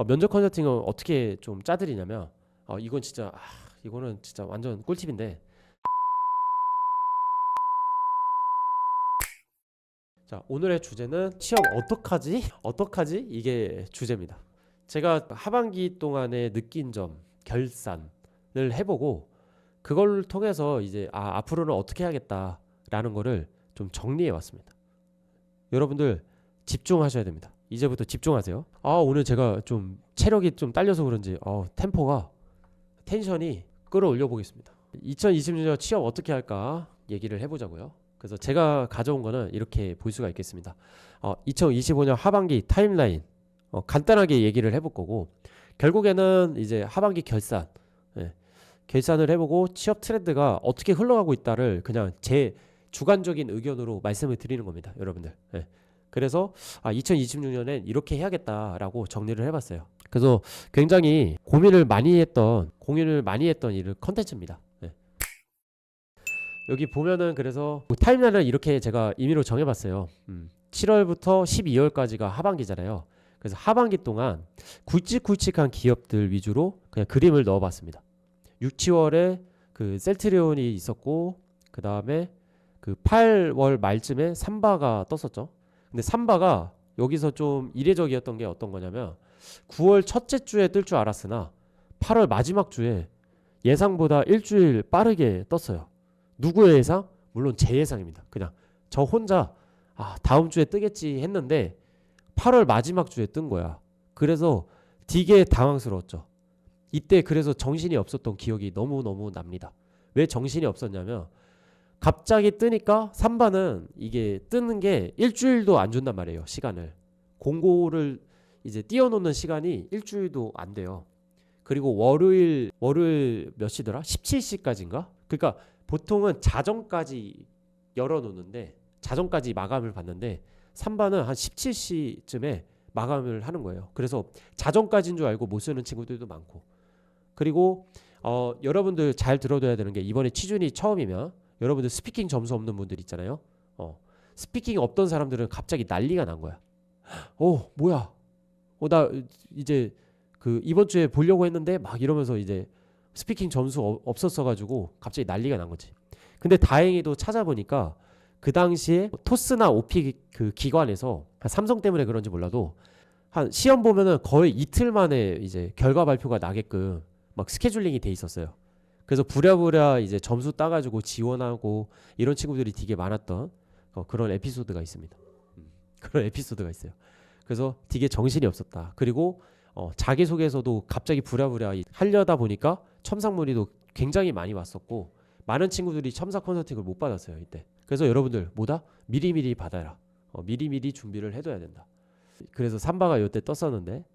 면접 컨설팅은 어떻게 좀 짜드리냐면 이건 진짜 이거는 진짜 완전 꿀팁인데 자 오늘의 주제는 취업 어떡하지? 어떡하지? 이게 주제입니다. 제가 하반기 동안에 느낀 점 결산을 해보고 그걸 통해서 이제 앞으로는 어떻게 해야겠다라는 거를 좀 정리해 왔습니다. 여러분들 집중하셔야 됩니다. 이제부터 집중하세요. 오늘 제가 좀 체력이 좀 딸려서 그런지 템포가 텐션이 끌어올려 보겠습니다. 2026년 취업 어떻게 할까 얘기를 해보자고요. 그래서 제가 가져온 거는 이렇게 볼 수가 있겠습니다. 2025년 하반기 타임라인 간단하게 얘기를 해볼 거고 결국에는 이제 하반기 결산 결산을 해보고 취업 트렌드가 어떻게 흘러가고 있다를 그냥 제 주관적인 의견으로 말씀을 드리는 겁니다, 여러분들. 그래서 2026년엔 이렇게 해야겠다라고 정리를 해봤어요. 그래서 굉장히 고민을 많이 했던 이 컨텐츠입니다. 여기 보면은 그래서 타임라인을 이렇게 제가 임의로 정해봤어요. 7월부터 12월까지가 하반기잖아요. 그래서 하반기 동안 굵직굵직한 기업들 위주로 그냥 그림을 넣어봤습니다. 6, 7월에 그 셀트리온이 있었고 그 다음에 그 8월 말쯤에 삼바가 떴었죠. 근데 삼바가 여기서 좀 이례적이었던 게 어떤 거냐면 9월 첫째 주에 뜰 줄 알았으나 8월 마지막 주에 예상보다 일주일 빠르게 떴어요. 누구의 예상? 물론 제 예상입니다. 그냥 저 혼자 다음 주에 뜨겠지 했는데 8월 마지막 주에 뜬 거야. 그래서 되게 당황스러웠죠. 이때 그래서 정신이 없었던 기억이 너무너무 납니다. 왜 정신이 없었냐면 갑자기 뜨니까 삼바는 이게 뜨는 게 일주일도 안 준단 말이에요. 시간을. 공고를 이제 띄워놓는 시간이 일주일도 안 돼요. 그리고 월요일 몇 시더라? 17시까지인가? 그러니까 보통은 자정까지 열어놓는데 자정까지 마감을 받는데 삼바는 한 17시쯤에 마감을 하는 거예요. 그래서 자정까지인 줄 알고 못 쓰는 친구들도 많고 그리고 여러분들 잘 들어둬야 되는 게 이번에 취준이 처음이면 여러분들 스피킹 점수 없는 분들 있잖아요. 스피킹 없던 사람들은 갑자기 난리가 난 거야. 뭐야? 나 이제 그 이번 주에 보려고 했는데 막 이러면서 이제 스피킹 점수 없었어 가지고 갑자기 난리가 난 거지. 근데 다행히도 찾아보니까 그 당시에 토스나 오피 그 기관에서 삼성 때문에 그런지 몰라도 한 시험 보면은 거의 이틀 만에 이제 결과 발표가 나게끔 막 스케줄링이 돼 있었어요. 그래서 부랴부랴 이제 점수 따가지고 지원하고 이런 친구들이 되게 많았던 그런 에피소드가 있습니다. 그런 에피소드가 있어요. 그래서 되게 정신이 없었다. 그리고 자기소개서도 갑자기 부랴부랴 하려다 보니까 첨삭 문의도 굉장히 많이 왔었고 많은 친구들이 첨삭 컨설팅을 못 받았어요 이때. 그래서 여러분들 뭐다? 미리미리 받아라. 미리미리 준비를 해둬야 된다. 그래서 삼바가 이때 떴었는데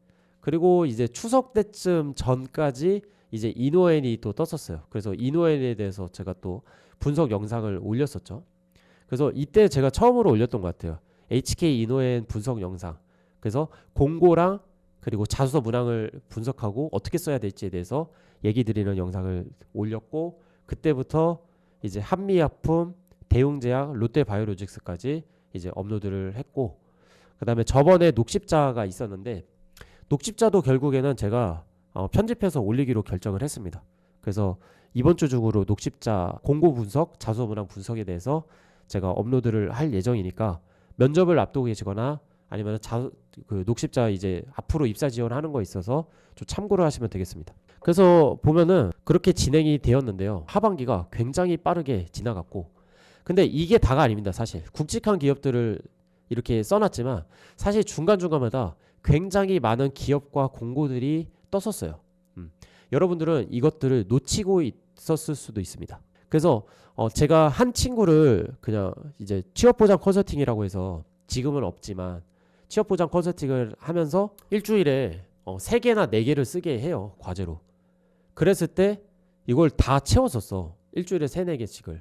그리고 이제 추석 때쯤 전까지 이제 이노엔이 또 떴었어요. 그래서 이노엔에 대해서 제가 또 분석 영상을 올렸었죠. 그래서 이때 제가 처음으로 올렸던 것 같아요. HK 이노엔 분석 영상. 그래서 공고랑 그리고 자소서 문항을 분석하고 어떻게 써야 될지에 대해서 얘기 드리는 영상을 올렸고 그때부터 이제 한미약품, 대웅제약, 롯데바이오로직스까지 이제 업로드를 했고 그다음에 저번에 녹십자가 있었는데 녹십자도 결국에는 제가 편집해서 올리기로 결정을 했습니다. 그래서 이번 주 중으로 녹십자 공고 분석, 자소서 문항 분석에 대해서 제가 업로드를 할 예정이니까 면접을 앞두고 계시거나 아니면 그 녹십자 이제 앞으로 입사 지원하는 거 있어서 좀 참고를 하시면 되겠습니다. 그래서 보면은 그렇게 진행이 되었는데요. 하반기가 굉장히 빠르게 지나갔고 근데 이게 다가 아닙니다. 사실 굵직한 기업들을 이렇게 써놨지만 사실 중간중간마다 굉장히 많은 기업과 공고들이 떴었어요. 여러분들은 이것들을 놓치고 있었을 수도 있습니다. 그래서 제가 한 친구를 그냥 이제 취업보장 컨설팅이라고 해서 지금은 없지만 취업보장 컨설팅을 하면서 일주일에 3개나 4개를 쓰게 해요. 과제로. 그랬을 때 이걸 다 채웠었어. 일주일에 3, 4개씩을.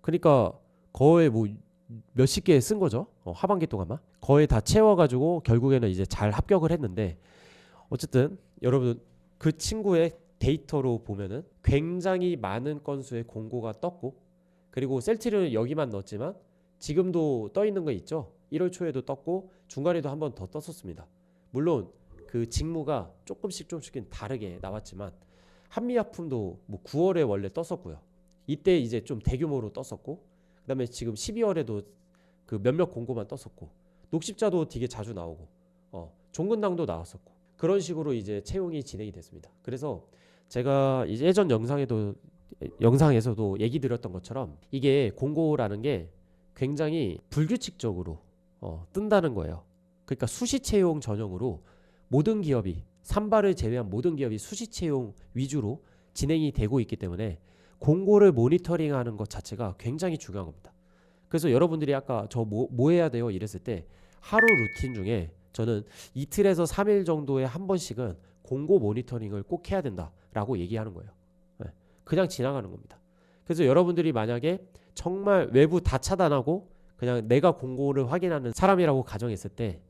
그러니까 거의 뭐 몇십 개 쓴 거죠. 하반기 동안만. 거의 다 채워가지고 결국에는 이제 잘 합격을 했는데 어쨌든 여러분 그 친구의 데이터로 보면은 굉장히 많은 건수의 공고가 떴고 그리고 셀트리온은 여기만 넣었지만 지금도 떠 있는 거 있죠. 1월 초에도 떴고 중간에도 한 번 더 떴었습니다. 물론 그 직무가 조금씩 다르게 나왔지만 한미약품도 뭐 9월에 원래 떴었고요. 이때 이제 좀 대규모로 떴었고, 그다음에 지금 12월에도 그 몇몇 공고만 떴었고, 녹십자도 되게 자주 나오고, 종근당도 나왔었고, 그런 식으로 이제 채용이 진행이 됐습니다. 그래서 제가 이제 예전 영상에서도 얘기 드렸던 것처럼 이게 공고라는 게 굉장히 불규칙적으로 뜬다는 거예요. 그러니까 수시 채용 전형으로 모든 기업이, 산발을 제외한 모든 기업이 수시 채용 위주로 진행이 되고 있기 때문에 공고를 모니터링하는 것 자체가 굉장히 중요한 겁니다. 그래서 여러분들이 아까 저 뭐 해야 돼요 이랬을 때 하루 루틴 중에 저는 이틀에서 3일 정도에 한 번씩은 공고 모니터링을 꼭 해야 된다라고 얘기하는 거예요. 네, 그냥 지나가는 겁니다. 그래서 여러분들이 만약에 정말 외부 다 차단하고 그냥 내가 공고를 확인하는 사람이라고 가정했을 때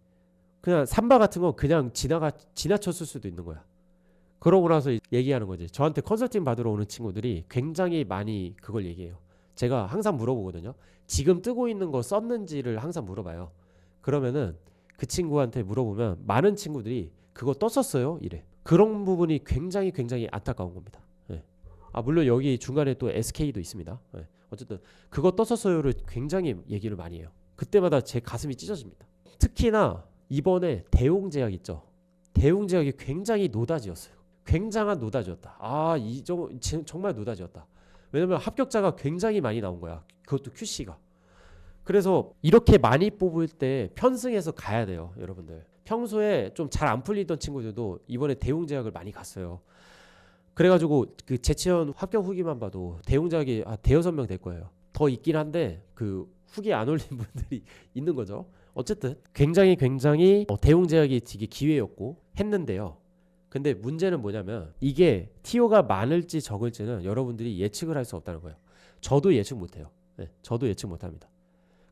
그냥 삼바 같은 거 그냥 지나쳤을 수도 있는 거야. 그러고 나서 얘기하는 거지. 저한테 컨설팅 받으러 오는 친구들이 굉장히 많이 그걸 얘기해요. 제가 항상 물어보거든요. 지금 뜨고 있는 거 썼는지를 항상 물어봐요. 그러면은 그 친구한테 물어보면 많은 친구들이 그거 떴었어요? 이래. 그런 부분이 굉장히 안타까운 겁니다. 예. 물론 여기 중간에 또 SK도 있습니다. 예. 어쨌든 그거 떴었어요를 굉장히 얘기를 많이 해요. 그때마다 제 가슴이 찢어집니다. 특히나 이번에 대웅제약 있죠. 대웅제약이 굉장히 노다지였어요. 굉장한 노다지였다. 정말 노다지였다. 왜냐면 합격자가 굉장히 많이 나온 거야. 그것도 QC가. 그래서 이렇게 많이 뽑을 때 편승해서 가야 돼요, 여러분들. 평소에 좀 잘 안 풀리던 친구들도 이번에 대웅제약을 많이 갔어요. 그래가지고 그 재채연 합격 후기만 봐도 대웅제약이 대여섯 명 될 거예요. 더 있긴 한데 그 후기 안 올린 분들이 있는 거죠. 어쨌든 굉장히 대웅제약이 되게 기회였고 했는데요. 근데 문제는 뭐냐면 이게 TO가 많을지 적을지는 여러분들이 예측을 할 수 없다는 거예요. 저도 예측 못해요. 네, 저도 예측 못합니다.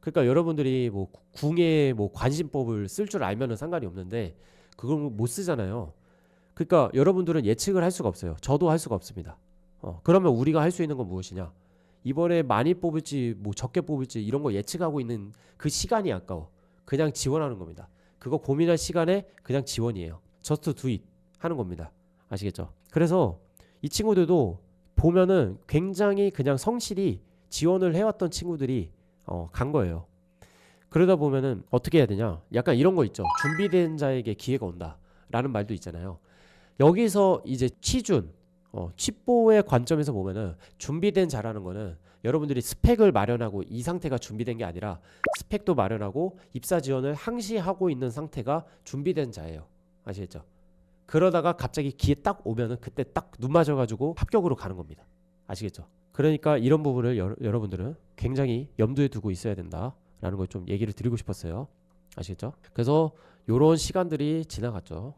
그러니까 여러분들이 뭐 궁예 뭐 관심법을 쓸 줄 알면은 상관이 없는데 그걸 못 쓰잖아요. 그러니까 여러분들은 예측을 할 수가 없어요. 저도 할 수가 없습니다. 그러면 우리가 할 수 있는 건 무엇이냐? 이번에 많이 뽑을지 뭐 적게 뽑을지 이런 거 예측하고 있는 그 시간이 아까워. 그냥 지원하는 겁니다. 그거 고민할 시간에 그냥 지원이에요. Just do it 하는 겁니다. 아시겠죠? 그래서 이 친구들도 보면은 굉장히 그냥 성실히 지원을 해왔던 친구들이 간 거예요. 그러다 보면은 어떻게 해야 되냐? 약간 이런 거 있죠. 준비된 자에게 기회가 온다라는 말도 있잖아요. 여기서 이제 취뽀의 관점에서 보면은 준비된 자라는 거는 여러분들이 스펙을 마련하고 이 상태가 준비된 게 아니라 스펙도 마련하고 입사 지원을 항시하고 있는 상태가 준비된 자예요. 아시겠죠? 그러다가 갑자기 기회 딱 오면은 그때 딱 눈 맞아가지고 합격으로 가는 겁니다. 아시겠죠? 그러니까 이런 부분을 여러분들은 굉장히 염두에 두고 있어야 된다라는 걸 좀 얘기를 드리고 싶었어요. 아시겠죠? 그래서 이런 시간들이 지나갔죠.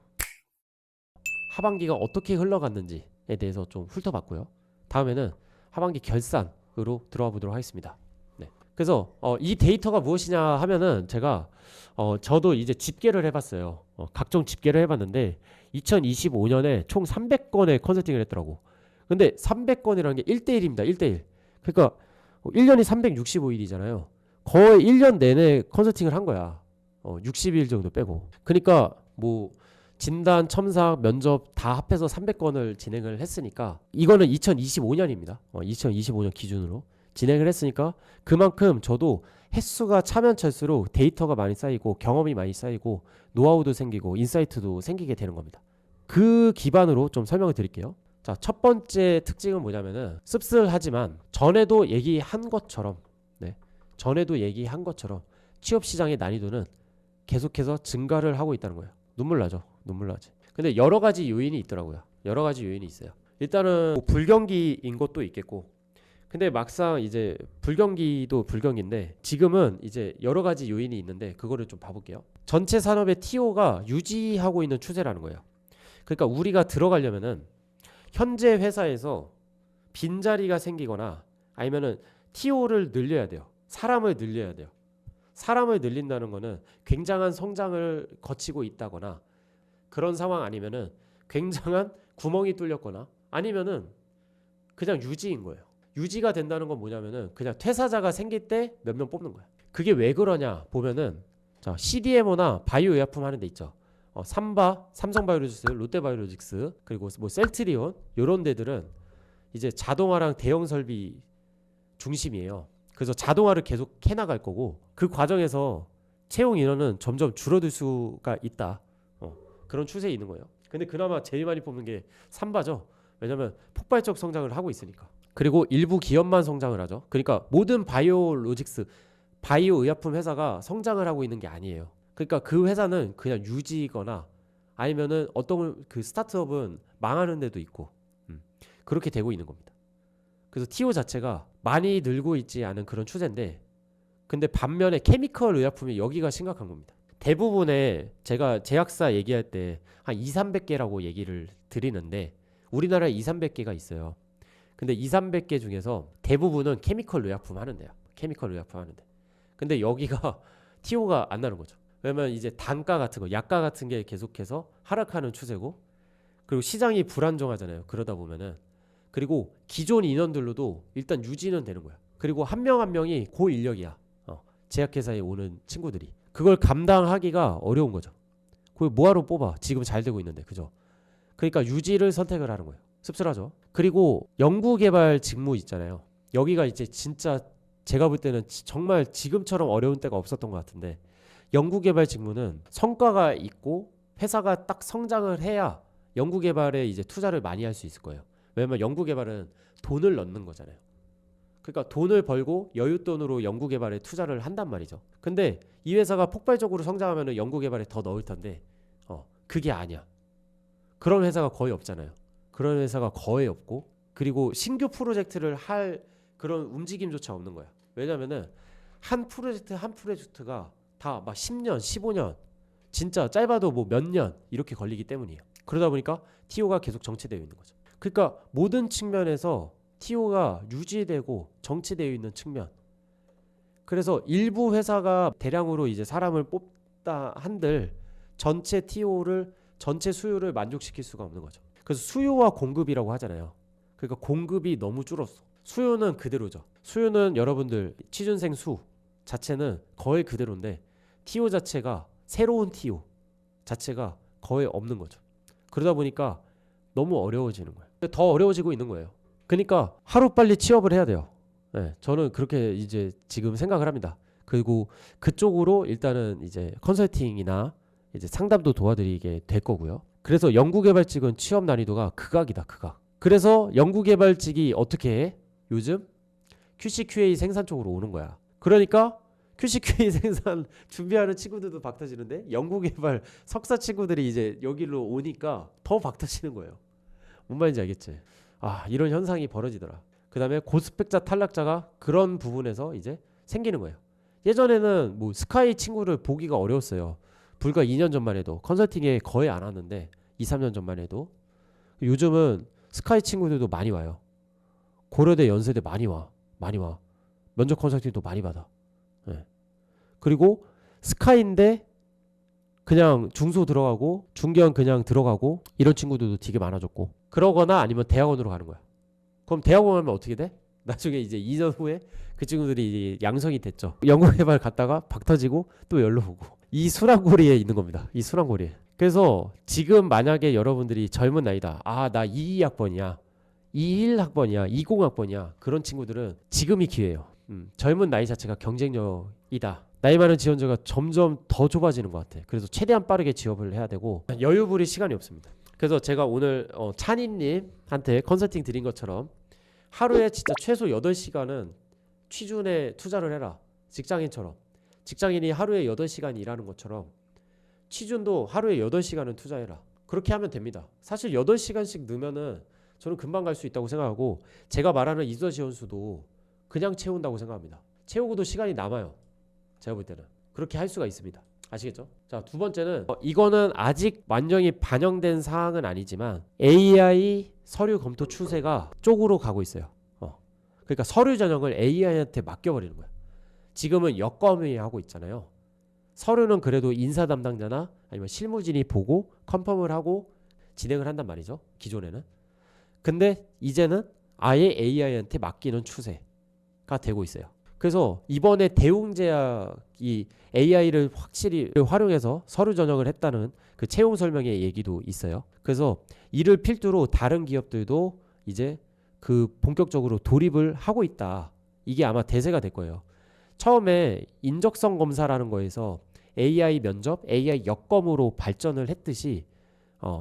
하반기가 어떻게 흘러갔는지에 대해서 좀 훑어봤고요. 다음에는 하반기 결산으로 들어가 보도록 하겠습니다. 네. 그래서 이 데이터가 무엇이냐 하면은 제가 저도 이제 집계를 해봤어요. 각종 집계를 해봤는데 2025년에 총 300건의 컨설팅을 했더라고. 근데 300건이라는 게 1대1입니다. 1대1. 그러니까 1년이 365일이잖아요. 거의 1년 내내 컨설팅을 한 거야. 60일 정도 빼고. 그러니까 뭐 진단, 첨삭, 면접 다 합해서 300건을 진행을 했으니까 이거는 2025년입니다. 2025년 기준으로 진행을 했으니까 그만큼 저도 횟수가 차면 찰수록 데이터가 많이 쌓이고 경험이 많이 쌓이고 노하우도 생기고 인사이트도 생기게 되는 겁니다. 그 기반으로 좀 설명을 드릴게요. 자, 첫 번째 특징은 뭐냐면은 씁쓸하지만 전에도 얘기한 것처럼 취업 시장의 난이도는 계속해서 증가를 하고 있다는 거예요. 눈물 나죠. 눈물 나지. 근데 여러 가지 요인이 있더라고요. 여러 가지 요인이 있어요. 일단은 뭐 불경기인 것도 있겠고, 근데 막상 이제 불경기도 불경기인데 지금은 이제 여러 가지 요인이 있는데 그거를 좀 봐볼게요. 전체 산업의 TO가 유지하고 있는 추세라는 거예요. 그러니까 우리가 들어가려면은 현재 회사에서 빈자리가 생기거나 아니면은 TO를 늘려야 돼요. 사람을 늘려야 돼요. 사람을 늘린다는 거는 굉장한 성장을 거치고 있다거나 그런 상황 아니면은 굉장한 구멍이 뚫렸거나 아니면은 그냥 유지인 거예요. 유지가 된다는 건 뭐냐면은 그냥 퇴사자가 생길 때 몇 명 뽑는 거야. 그게 왜 그러냐 보면은 자, CDMO나 바이오 의약품 하는 데 있죠. 삼바, 삼성바이오로직스, 롯데바이오로직스, 그리고 뭐 셀트리온 이런 데들은 이제 자동화랑 대형 설비 중심이에요. 그래서 자동화를 계속 해나갈 거고 그 과정에서 채용 인원은 점점 줄어들 수가 있다. 그런 추세에 있는 거예요. 근데 그나마 제일 많이 뽑는 게 삼바죠. 왜냐면 폭발적 성장을 하고 있으니까. 그리고 일부 기업만 성장을 하죠. 그러니까 모든 바이오로직스, 바이오 의약품 회사가 성장을 하고 있는 게 아니에요. 그러니까 그 회사는 그냥 유지거나 아니면은 어떤 그 스타트업은 망하는 데도 있고 그렇게 되고 있는 겁니다. 그래서 TO 자체가 많이 늘고 있지 않은 그런 추세인데 근데 반면에 케미컬 의약품이 여기가 심각한 겁니다. 대부분의 제가 제약사 얘기할 때 한 2,300개라고 얘기를 드리는데 우리나라에 2,300개가 있어요. 근데 2,300개 중에서 대부분은 케미컬 의약품 하는데요. 케미컬 의약품 하는데. 근데 여기가 TO가 안 나는 거죠. 왜냐면 이제 단가 같은 거, 약가 같은 게 계속해서 하락하는 추세고 그리고 시장이 불안정하잖아요. 그러다 보면은 그리고 기존 인원들로도 일단 유지는 되는 거야. 그리고 한 명 한 명이 고인력이야. 제약회사에 오는 친구들이. 그걸 감당하기가 어려운 거죠. 그걸 뭐하러 뽑아? 지금 잘 되고 있는데. 그죠? 그러니까 유지를 선택을 하는 거예요. 씁쓸하죠. 그리고 연구개발 직무 있잖아요. 여기가 이제 진짜 제가 볼 때는 정말 지금처럼 어려운 때가 없었던 것 같은데 연구개발 직무는 성과가 있고 회사가 딱 성장을 해야 연구개발에 이제 투자를 많이 할 수 있을 거예요. 왜냐면 연구개발은 돈을 넣는 거잖아요. 그러니까 돈을 벌고 여윳돈으로 연구개발에 투자를 한단 말이죠. 근데 이 회사가 폭발적으로 성장하면 연구개발에 더 넣을 텐데 그게 아니야. 그런 회사가 거의 없잖아요. 그런 회사가 거의 없고 그리고 신규 프로젝트를 할 그런 움직임조차 없는 거야. 왜냐면은 한 프로젝트가 다 막 10년, 15년 진짜 짧아도 뭐 몇 년 이렇게 걸리기 때문이에요. 그러다 보니까 TO가 계속 정체되어 있는 거죠. 그러니까 모든 측면에서 TO가 유지되고 정체되어 있는 측면. 그래서 일부 회사가 대량으로 이제 사람을 뽑다 한들 전체 TO를 전체 수요를 만족시킬 수가 없는 거죠. 그래서 수요와 공급이라고 하잖아요. 그러니까 공급이 너무 줄었어. 수요는 그대로죠. 수요는 여러분들 취준생 수 자체는 거의 그대로인데 TO 자체가 새로운 TO 자체가 거의 없는 거죠. 그러다 보니까 너무 어려워지는 거예요. 더 어려워지고 있는 거예요. 그러니까 하루빨리 취업을 해야 돼요. 네, 저는 그렇게 이제 지금 생각을 합니다. 그리고 그쪽으로 일단은 이제 컨설팅이나 이제 상담도 도와드리게 될 거고요. 그래서 연구개발직은 취업 난이도가 극악이다, 극악. 그래서 연구개발직이 어떻게 해? 요즘 QC/QA 생산 쪽으로 오는 거야. 그러니까 QC/QA 생산 준비하는 친구들도 박터지는데 연구개발 석사 친구들이 이제 여기로 오니까 더 박터지는 거예요. 뭔 말인지 알겠지? 이런 현상이 벌어지더라. 그 다음에 고스펙자 탈락자가 그런 부분에서 이제 생기는 거예요. 예전에는 뭐 스카이 친구를 보기가 어려웠어요. 불과 2년 전만 해도 컨설팅에 거의 안 왔는데 2, 3년 전만 해도 요즘은 스카이 친구들도 많이 와요. 고려대, 연세대 많이 와. 면접 컨설팅도 많이 받아. 네. 그리고 스카이인데 그냥 중소 들어가고 중견 그냥 들어가고 이런 친구들도 되게 많아졌고 그러거나 아니면 대학원으로 가는 거야. 그럼 대학원 가면 어떻게 돼? 나중에 이제 2년 후에 그 친구들이 이제 양성이 됐죠. 연구개발 갔다가 박 터지고 또 연로 오고 이 순환고리에 있는 겁니다. 이 순환고리에. 그래서 지금 만약에 여러분들이 젊은 나이다. 나 22학번이야. 21학번이야. 20학번이야. 그런 친구들은 지금이 기회예요. 젊은 나이 자체가 경쟁력이다. 나이 많은 지원자가 점점 더 좁아지는 것 같아. 그래서 최대한 빠르게 취업을 해야 되고 여유 부릴 시간이 없습니다. 그래서 제가 오늘 찬이님한테 컨설팅 드린 것처럼 하루에 진짜 최소 8시간은 취준에 투자를 해라. 직장인처럼. 직장인이 하루에 8시간 일하는 것처럼 취준도 하루에 8시간은 투자해라. 그렇게 하면 됩니다. 사실 8시간씩 넣으면은 저는 금방 갈 수 있다고 생각하고 제가 말하는 이수자 지원수도 그냥 채운다고 생각합니다. 채우고도 시간이 남아요. 제가 볼 때는. 그렇게 할 수가 있습니다. 아시겠죠? 자, 두 번째는 이거는 아직 완전히 반영된 사항은 아니지만 AI 서류 검토 추세가 쪽으로 가고 있어요. 그러니까 서류 전형을 AI한테 맡겨버리는 거야. 지금은 여검이 하고 있잖아요. 서류는 그래도 인사 담당자나 아니면 실무진이 보고 컨펌을 하고 진행을 한단 말이죠. 기존에는. 근데 이제는 아예 AI한테 맡기는 추세가 되고 있어요. 그래서 이번에 대웅제약이 AI를 확실히 활용해서 서류 전형을 했다는 그 채용 설명의 얘기도 있어요. 그래서 이를 필두로 다른 기업들도 이제 그 본격적으로 돌입을 하고 있다. 이게 아마 대세가 될 거예요. 처음에 인적성 검사라는 거에서 AI 면접, AI 여검으로 발전을 했듯이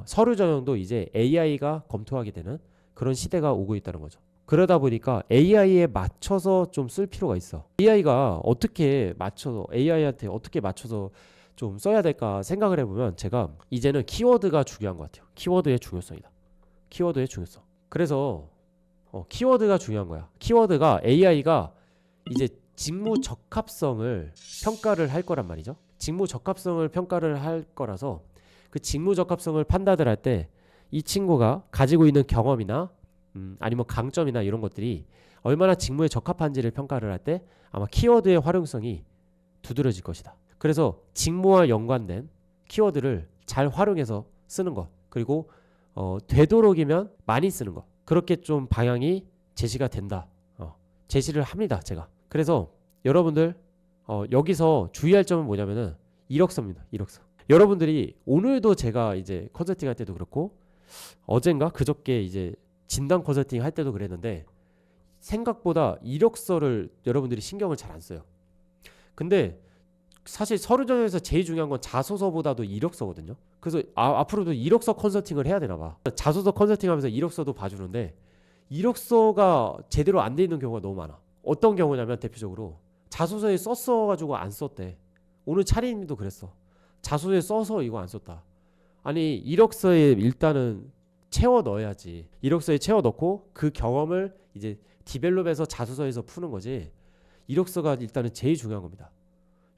서류 전형도 이제 AI가 검토하게 되는 그런 시대가 오고 있다는 거죠. 그러다 보니까 AI에 맞춰서 좀 쓸 필요가 있어. AI가 어떻게 맞춰서 AI한테 어떻게 맞춰서 좀 써야 될까 생각을 해보면 제가 이제는 키워드가 중요한 것 같아요. 키워드의 중요성이다. 키워드의 중요성. 그래서 키워드가 중요한 거야. 키워드가 AI가 이제 직무 적합성을 평가를 할 거란 말이죠. 직무 적합성을 평가를 할 거라서 그 직무 적합성을 판단을 할 때 이 친구가 가지고 있는 경험이나 아니면 강점이나 이런 것들이 얼마나 직무에 적합한지를 평가를 할 때 아마 키워드의 활용성이 두드러질 것이다. 그래서 직무와 연관된 키워드를 잘 활용해서 쓰는 것, 그리고 되도록이면 많이 쓰는 것, 그렇게 좀 방향이 제시가 된다. 제시를 합니다, 제가. 그래서 여러분들 여기서 주의할 점은 뭐냐면은 이력서입니다. 이력서. 여러분들이 오늘도 제가 이제 컨설팅 할 때도 그렇고 어젠가 그저께 이제 진단 컨설팅 할 때도 그랬는데 생각보다 이력서를 여러분들이 신경을 잘 안 써요. 근데 사실 서류 전형에서 제일 중요한 건 자소서보다도 이력서거든요. 그래서 앞으로도 이력서 컨설팅을 해야 되나 봐. 자소서 컨설팅 하면서 이력서도 봐주는데 이력서가 제대로 안 돼 있는 경우가 너무 많아. 어떤 경우냐면 대표적으로 자소서에 썼어가지고 안 썼대. 오늘 차리님도 그랬어. 자소서에 써서 이거 안 썼다. 아니 이력서에 일단은 채워 넣어야지. 이력서에 채워 넣고 그 경험을 이제 디벨롭해서 자소서에서 푸는 거지. 이력서가 일단은 제일 중요한 겁니다.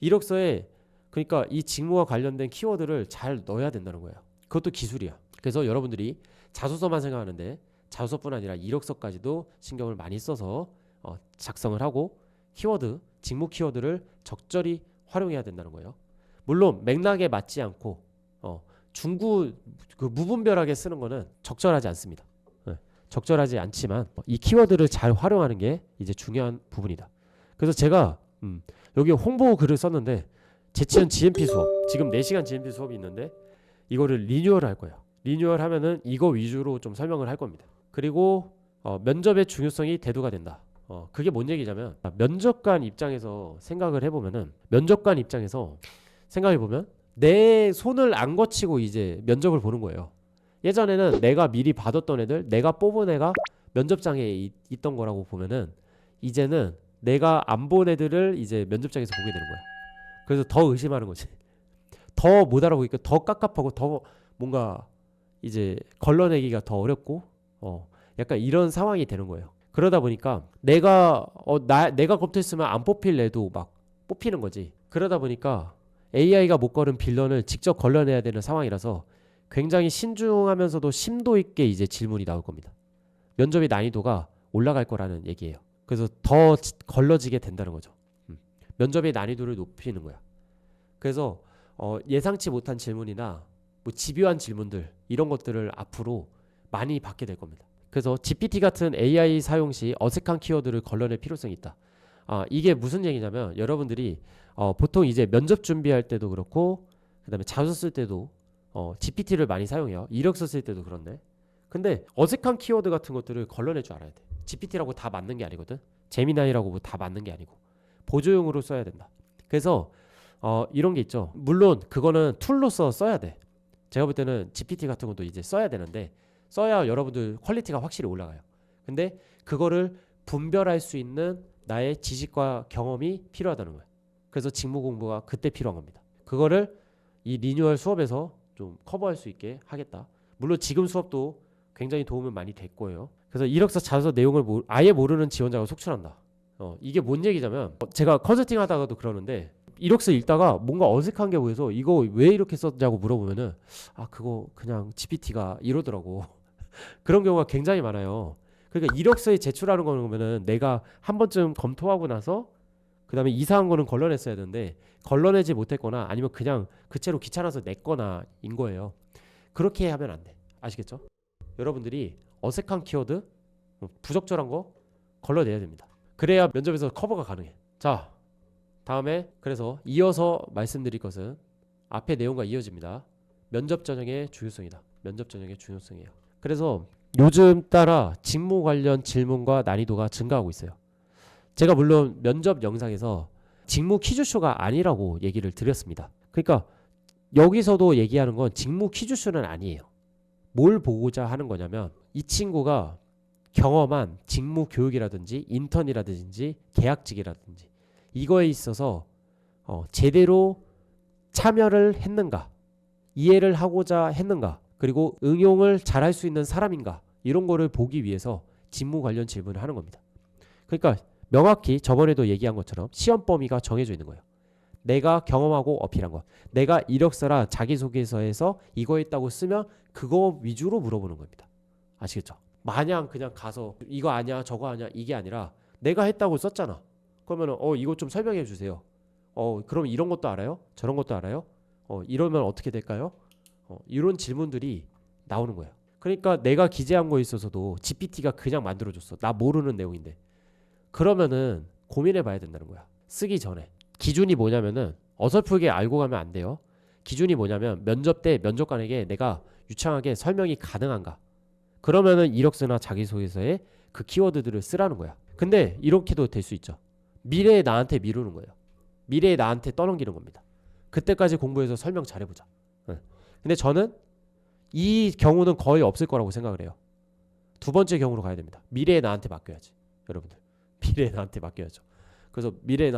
이력서에 그러니까 이 직무와 관련된 키워드를 잘 넣어야 된다는 거예요. 그것도 기술이야. 그래서 여러분들이 자소서만 생각하는데 자소서뿐 아니라 이력서까지도 신경을 많이 써서 작성을 하고 키워드, 직무 키워드를 적절히 활용해야 된다는 거예요. 물론 맥락에 맞지 않고 중구 그 무분별하게 쓰는 거는 적절하지 않습니다. 적절하지 않지만 이 키워드를 잘 활용하는 게 이제 중요한 부분이다. 그래서 제가 여기 홍보 글을 썼는데 재치현 GMP 수업, 지금 4시간 GMP 수업이 있는데 이거를 리뉴얼 할 거예요. 리뉴얼 하면은 이거 위주로 좀 설명을 할 겁니다. 그리고 면접의 중요성이 대두가 된다. 그게 뭔 얘기냐면 면접관 입장에서 생각을 해보면은 면접관 입장에서 생각해보면 내 손을 안 거치고 이제 면접을 보는 거예요. 예전에는 내가 미리 받았던 애들, 내가 뽑은 애가 면접장에 있던 거라고 보면은 이제는 내가 안 본 애들을 이제 면접장에서 보게 되는 거야. 그래서 더 의심하는 거지. 더 못 알아보니까 더 깝깝하고 더 뭔가 이제 걸러내기가 더 어렵고 약간 이런 상황이 되는 거예요. 그러다 보니까 내가 검토했으면 안 뽑힐 애도 막 뽑히는 거지. 그러다 보니까 AI가 못 걸은 빌런을 직접 걸러내야 되는 상황이라서 굉장히 신중하면서도 심도 있게 이제 질문이 나올 겁니다. 면접의 난이도가 올라갈 거라는 얘기예요. 그래서 더 걸러지게 된다는 거죠. 면접의 난이도를 높이는 거야. 그래서 예상치 못한 질문이나 뭐 집요한 질문들 이런 것들을 앞으로 많이 받게 될 겁니다. 그래서 GPT 같은 AI 사용 시 어색한 키워드를 걸러낼 필요성이 있다. 이게 무슨 얘기냐면 여러분들이 보통 이제 면접 준비할 때도 그렇고 그다음에 자소 쓸 때도 GPT를 많이 사용해요. 이력서 쓸 때도 그런데 근데 어색한 키워드 같은 것들을 걸러낼 줄 알아야 돼. GPT라고 다 맞는 게 아니거든. 제미나이라고 뭐 다 맞는 게 아니고 보조용으로 써야 된다. 그래서 이런 게 있죠. 물론 그거는 툴로서 써야 돼. 제가 볼 때는 GPT 같은 것도 이제 써야 되는데 써야 여러분들 퀄리티가 확실히 올라가요. 근데 그거를 분별할 수 있는 나의 지식과 경험이 필요하다는 거예요. 그래서 직무 공부가 그때 필요한 겁니다. 그거를 이 리뉴얼 수업에서 좀 커버할 수 있게 하겠다. 물론 지금 수업도 굉장히 도움은 많이 될 거예요. 그래서 이력서 자소서 내용을 아예 모르는 지원자가 속출한다. 이게 뭔 얘기냐면 제가 컨설팅 하다가도 그러는데 이력서 읽다가 뭔가 어색한 게 보여서 이거 왜 이렇게 썼냐고 물어보면은 그거 그냥 GPT가 이러더라고. 그런 경우가 굉장히 많아요. 그러니까 이력서에 제출하는 거는 내가 한 번쯤 검토하고 나서 그 다음에 이상한 거는 걸러냈어야 되는데 걸러내지 못했거나 아니면 그냥 그 채로 귀찮아서 냈거나 인 거예요. 그렇게 하면 안 돼. 아시겠죠? 여러분들이 어색한 키워드, 부적절한 거 걸러내야 됩니다. 그래야 면접에서 커버가 가능해. 자, 다음에 그래서 이어서 말씀드릴 것은 앞의 내용과 이어집니다. 면접 전형의 중요성이다. 면접 전형의 중요성이에요. 그래서 요즘 따라 직무 관련 질문과 난이도가 증가하고 있어요. 제가 물론 면접 영상에서 직무 퀴즈쇼가 아니라고 얘기를 드렸습니다. 그러니까 여기서도 얘기하는 건 직무 퀴즈쇼는 아니에요. 뭘 보고자 하는 거냐면 이 친구가 경험한 직무 교육이라든지 인턴이라든지 계약직이라든지 이거에 있어서 제대로 참여를 했는가, 이해를 하고자 했는가, 그리고 응용을 잘할 수 있는 사람인가, 이런 거를 보기 위해서 직무 관련 질문을 하는 겁니다. 그러니까 명확히 저번에도 얘기한 것처럼 시험 범위가 정해져 있는 거예요. 내가 경험하고 어필한 것, 내가 이력서나 자기소개서에서 이거 했다고 쓰면 그거 위주로 물어보는 겁니다. 아시겠죠? 마냥 그냥 가서 이거 아니야 저거 아니야 이게 아니라 내가 했다고 썼잖아. 그러면 이거 좀 설명해 주세요. 그럼 이런 것도 알아요? 저런 것도 알아요? 이러면 어떻게 될까요? 이런 질문들이 나오는 거예요. 그러니까 내가 기재한 거에 있어서도 GPT가 그냥 만들어줬어. 나 모르는 내용인데. 그러면은 고민해 봐야 된다는 거야. 쓰기 전에. 기준이 뭐냐면은 어설프게 알고 가면 안 돼요. 기준이 뭐냐면 면접 때 면접관에게 내가 유창하게 설명이 가능한가. 그러면은 이력서나 자기소개서에 그 키워드들을 쓰라는 거야. 근데 이렇게도 될 수 있죠. 미래에 나한테 미루는 거예요. 미래에 나한테 떠넘기는 겁니다. 그때까지 공부해서 설명 잘해보자. 근데 저는 이 경우는 거의 없을 거라고 생각을 해요. 두 번째 경우로 가야 됩니다. 미래에 나한테 맡겨야지. 여러분들. 미래에 나한테 맡겨야죠. 그래서 미래에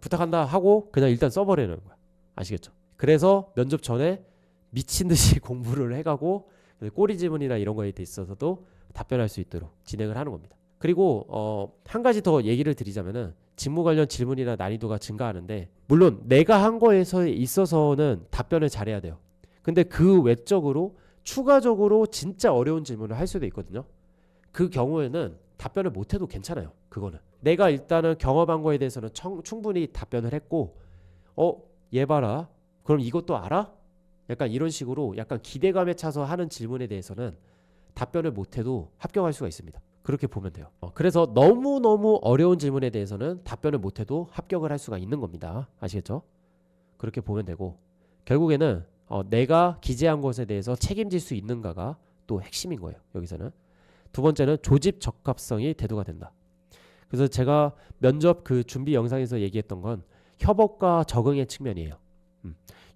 부탁한다 하고 그냥 일단 써버리는 거야. 아시겠죠? 그래서 면접 전에 미친 듯이 공부를 해가고 꼬리 지문이나 이런 거에 있어서도 답변할 수 있도록 진행을 하는 겁니다. 그리고 한 가지 더 얘기를 드리자면은 직무 관련 질문이나 난이도가 증가하는데 물론 내가 한 거에서 있어서는 답변을 잘해야 돼요. 근데 그 외적으로 추가적으로 진짜 어려운 질문을 할 수도 있거든요. 그 경우에는 답변을 못해도 괜찮아요. 그거는 내가 일단은 경험한 거에 대해서는 충분히 답변을 했고 얘 봐라 그럼 이것도 알아? 약간 이런 식으로 약간 기대감에 차서 하는 질문에 대해서는 답변을 못해도 합격할 수가 있습니다. 그렇게 보면 돼요. 그래서 너무너무 어려운 질문에 대해서는 답변을 못해도 합격을 할 수가 있는 겁니다. 아시겠죠? 그렇게 보면 되고 결국에는 내가 기재한 것에 대해서 책임질 수 있는가가 또 핵심인 거예요. 여기서는 두 번째는 조직 적합성이 대두가 된다. 그래서 제가 면접 그 준비 영상에서 얘기했던 건 협업과 적응의 측면이에요.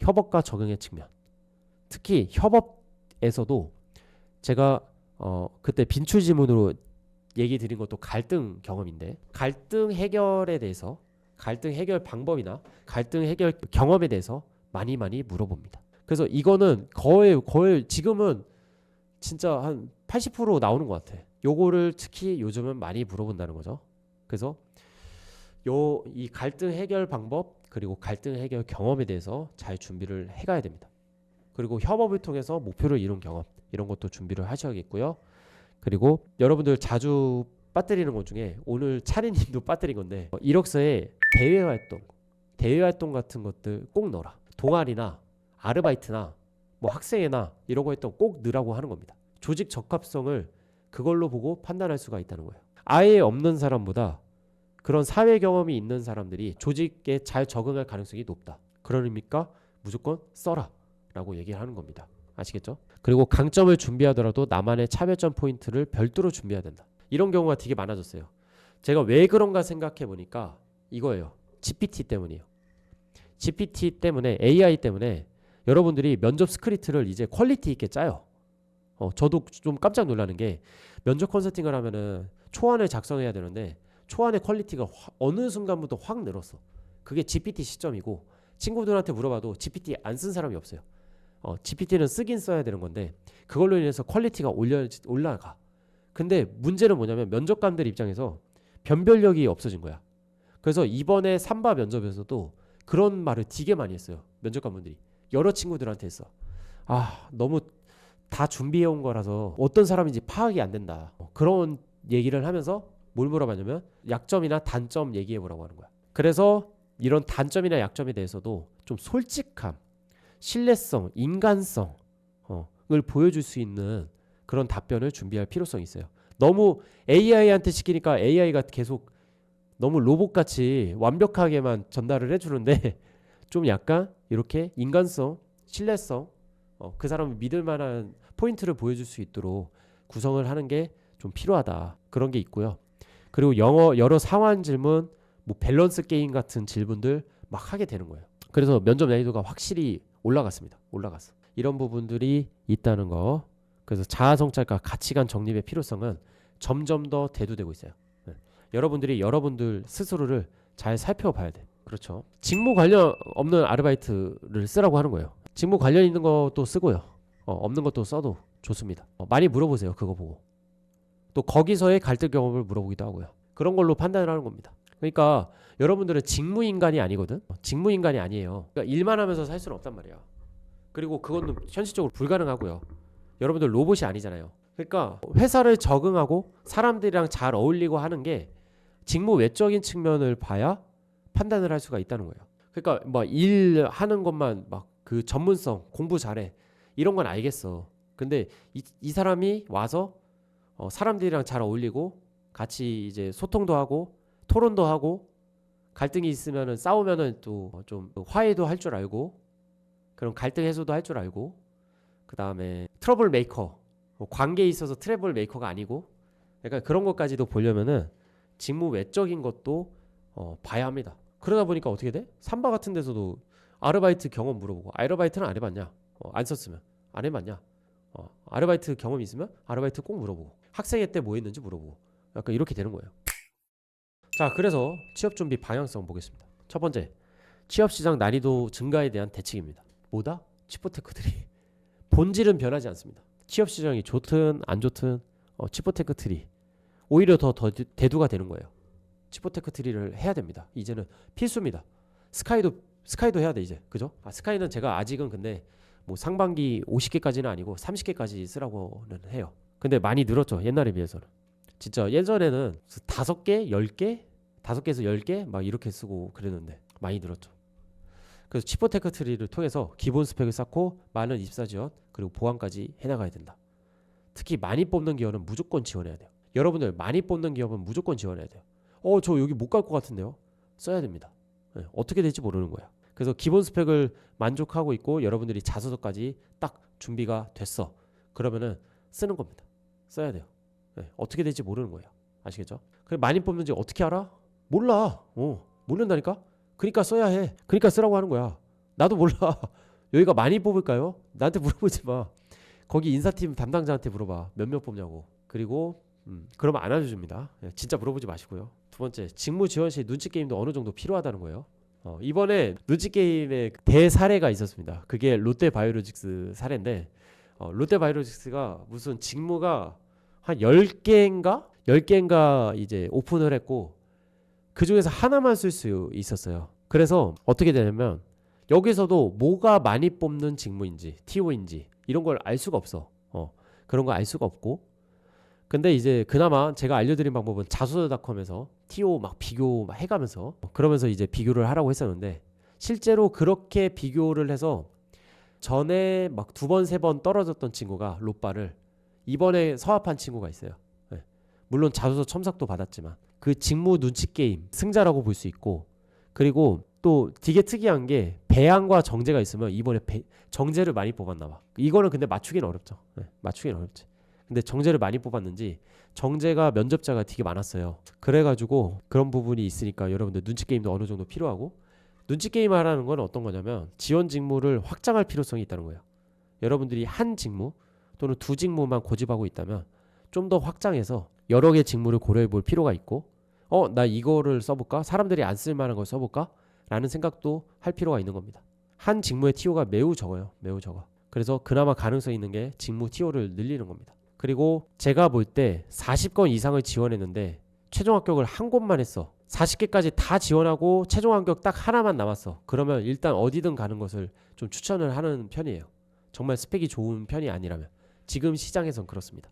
협업과 적응의 측면. 특히 협업에서도 제가 그때 빈출 지문으로 얘기 드린 것도 갈등 경험인데 갈등 해결에 대해서 갈등 해결 방법이나 갈등 해결 경험에 대해서 많이 물어봅니다. 그래서 이거는 거의 지금은 진짜 한 80% 나오는 것 같아. 요거를 특히 요즘은 많이 물어본다는 거죠. 그래서 이 갈등 해결 방법 그리고 갈등 해결 경험에 대해서 잘 준비를 해가야 됩니다. 그리고 협업을 통해서 목표를 이룬 경험 이런 것도 준비를 하셔야겠고요. 그리고 여러분들 자주 빠뜨리는 것 중에 오늘 차리님도 빠뜨린 건데 이력서에 대외 활동 같은 것들 꼭 넣어라. 동아리나 아르바이트나 뭐 학생회나 이런 거 했던 꼭 넣으라고 하는 겁니다. 조직 적합성을 그걸로 보고 판단할 수가 있다는 거예요. 아예 없는 사람보다 그런 사회 경험이 있는 사람들이 조직에 잘 적응할 가능성이 높다. 그러니까 무조건 써라 라고 얘기를 하는 겁니다. 아시겠죠? 그리고 강점을 준비하더라도 나만의 차별점 포인트를 별도로 준비해야 된다. 이런 경우가 되게 많아졌어요. 제가 왜 그런가 생각해 보니까 이거예요. GPT 때문이에요. GPT 때문에 AI 때문에 여러분들이 면접 스크립트를 이제 퀄리티 있게 짜요. 저도 좀 깜짝 놀라는 게 면접 컨설팅을 하면은 초안을 작성해야 되는데 초안의 퀄리티가 어느 순간부터 확 늘었어. 그게 GPT 시점이고 친구들한테 물어봐도 GPT 안 쓴 사람이 없어요. GPT는 쓰긴 써야 되는 건데 그걸로 인해서 퀄리티가 올라가. 근데 문제는 뭐냐면 면접관들 입장에서 변별력이 없어진 거야. 그래서 이번에 삼바 면접에서도 그런 말을 되게 많이 했어요. 면접관분들이 여러 친구들한테 했어. 너무 다 준비해 온 거라서 어떤 사람인지 파악이 안 된다. 그런 얘기를 하면서 뭘 물어봤냐면 약점이나 단점 얘기해 보라고 하는 거야. 그래서 이런 단점이나 약점에 대해서도 좀 솔직함, 신뢰성, 인간성을 보여줄 수 있는 그런 답변을 준비할 필요성이 있어요. 너무 AI한테 시키니까 AI가 계속 너무 로봇같이 완벽하게만 전달을 해주는데 좀 약간 이렇게 인간성, 신뢰성, 그 사람을 믿을 만한 포인트를 보여줄 수 있도록 구성을 하는 게 좀 필요하다. 그런 게 있고요. 그리고 여러 상황 질문, 뭐 밸런스 게임 같은 질문들 막 하게 되는 거예요. 그래서 면접 난이도가 확실히 올라갔습니다. 올라갔어. 이런 부분들이 있다는 거. 그래서 자아성찰과 가치관 정립의 필요성은 점점 더 대두되고 있어요. 네. 여러분들이 여러분들 스스로를 잘 살펴봐야 돼. 그렇죠. 직무 관련 없는 아르바이트를 쓰라고 하는 거예요. 직무 관련 있는 것도 쓰고요. 없는 것도 써도 좋습니다. 많이 물어보세요. 그거 보고. 또 거기서의 갈등 경험을 물어보기도 하고요. 그런 걸로 판단을 하는 겁니다. 그러니까 여러분들은 직무인간이 아니거든. 직무인간이 아니에요. 그러니까 일만 하면서 살 수는 없단 말이야. 그리고 그건 현실적으로 불가능하고요. 여러분들 로봇이 아니잖아요. 그러니까 회사를 적응하고 사람들이랑 잘 어울리고 하는 게 직무 외적인 측면을 봐야 판단을 할 수가 있다는 거예요. 그러니까 뭐 일 하는 것만 막 그 전문성 공부 잘해 이런 건 알겠어. 근데 이 사람이 와서 사람들이랑 잘 어울리고 같이 이제 소통도 하고 토론도 하고 갈등이 있으면은 싸우면은 또 좀 화해도 할 줄 알고 그런 갈등 해소도 할 줄 알고 그 다음에 트러블 메이커 관계에 있어서 트러블 메이커가 아니고 그러니까 그런 것까지도 보려면은 직무 외적인 것도 봐야 합니다. 그러다 보니까 어떻게 돼? 삼바 같은 데서도 아르바이트 경험 물어보고 아르바이트는 안 해봤냐? 안 썼으면 안 해봤냐? 아르바이트 경험이 있으면 아르바이트 꼭 물어보고 학생회 때 뭐 했는지 물어보고 약간 이렇게 되는 거예요. 자, 그래서 취업 준비 방향성 보겠습니다. 첫 번째, 취업 시장 난이도 증가에 대한 대책입니다. 뭐다? 치포테크들이 본질은 변하지 않습니다. 취업 시장이 좋든 안 좋든 치포테크 트리 오히려 더 대두가 되는 거예요. 치포테크 트리를 해야 됩니다. 이제는 필수입니다. 스카이도 해야 돼 이제. 그죠? 스카이는 제가 아직은 근데 뭐 상반기 50개까지는 아니고 30개까지 쓰라고는 해요. 근데 많이 늘었죠. 옛날에 비해서는. 진짜 예전에는 5개, 10개, 5개에서 10개 막 이렇게 쓰고 그랬는데 많이 늘었죠. 그래서 치포테크 트리를 통해서 기본 스펙을 쌓고 많은 입사 지원 그리고 보완까지 해나가야 된다. 특히 많이 뽑는 기업은 무조건 지원해야 돼요. 여러분들 많이 뽑는 기업은 무조건 지원해야 돼요. 저 여기 못 갈 것 같은데요. 써야 됩니다. 네, 어떻게 될지 모르는 거야. 그래서 기본 스펙을 만족하고 있고 여러분들이 자소서까지 딱 준비가 됐어. 그러면은 쓰는 겁니다. 써야 돼요. 네, 어떻게 될지 모르는 거예요. 아시겠죠? 그래 많이 뽑는지 어떻게 알아? 몰라. 모른다니까? 그러니까 써야 해. 그러니까 쓰라고 하는 거야. 나도 몰라. 여기가 많이 뽑을까요? 나한테 물어보지 마. 거기 인사팀 담당자한테 물어봐. 몇 명 뽑냐고. 그리고 그러면 안 알려줍니다. 진짜 물어보지 마시고요. 두 번째, 직무 지원 시 눈치 게임도 어느 정도 필요하다는 거예요. 이번에 눈치 게임의 대사례가 있었습니다. 그게 롯데바이오로직스 사례인데 롯데바이오로직스가 무슨 직무가 한 10개인가? 10개인가 이제 오픈을 했고 그 중에서 하나만 쓸 수 있었어요. 그래서 어떻게 되냐면 여기서도 뭐가 많이 뽑는 직무인지 TO인지 이런 걸 알 수가 없어. 그런 거 알 수가 없고 근데 이제 그나마 제가 알려드린 방법은 자소서닷컴에서 TO 막 비교 막 해가면서 그러면서 이제 비교를 하라고 했었는데 실제로 그렇게 비교를 해서 전에 막 2번, 3번 떨어졌던 친구가 롯바를 이번에 서합한 친구가 있어요. 네. 물론 자소서 첨삭도 받았지만 그 직무 눈치 게임 승자라고 볼 수 있고 그리고 또 되게 특이한 게 배양과 정제가 있으면 이번에 정제를 많이 뽑았나 봐. 이거는 근데 맞추기는 어렵죠. 네. 맞추기는 어렵지. 근데 정제를 많이 뽑았는지 정제가 면접자가 되게 많았어요. 그래가지고 그런 부분이 있으니까 여러분들 눈치 게임도 어느 정도 필요하고 눈치 게임 하라는 건 어떤 거냐면 지원 직무를 확장할 필요성이 있다는 거예요. 여러분들이 한 직무 또는 2 직무만 고집하고 있다면 좀 더 확장해서 여러 개 직무를 고려해 볼 필요가 있고 나 이거를 써볼까? 사람들이 안 쓸 만한 걸 써볼까? 라는 생각도 할 필요가 있는 겁니다. 한 직무의 TO가 매우 적어요. 매우 적어. 그래서 그나마 가능성 있는 게 직무 TO를 늘리는 겁니다. 그리고 제가 볼 때 40건 이상을 지원했는데 최종 합격을 한 곳만 했어. 40개까지 다 지원하고 최종 합격 딱 하나만 남았어. 그러면 일단 어디든 가는 것을 좀 추천을 하는 편이에요. 정말 스펙이 좋은 편이 아니라면. 지금 시장에선 그렇습니다.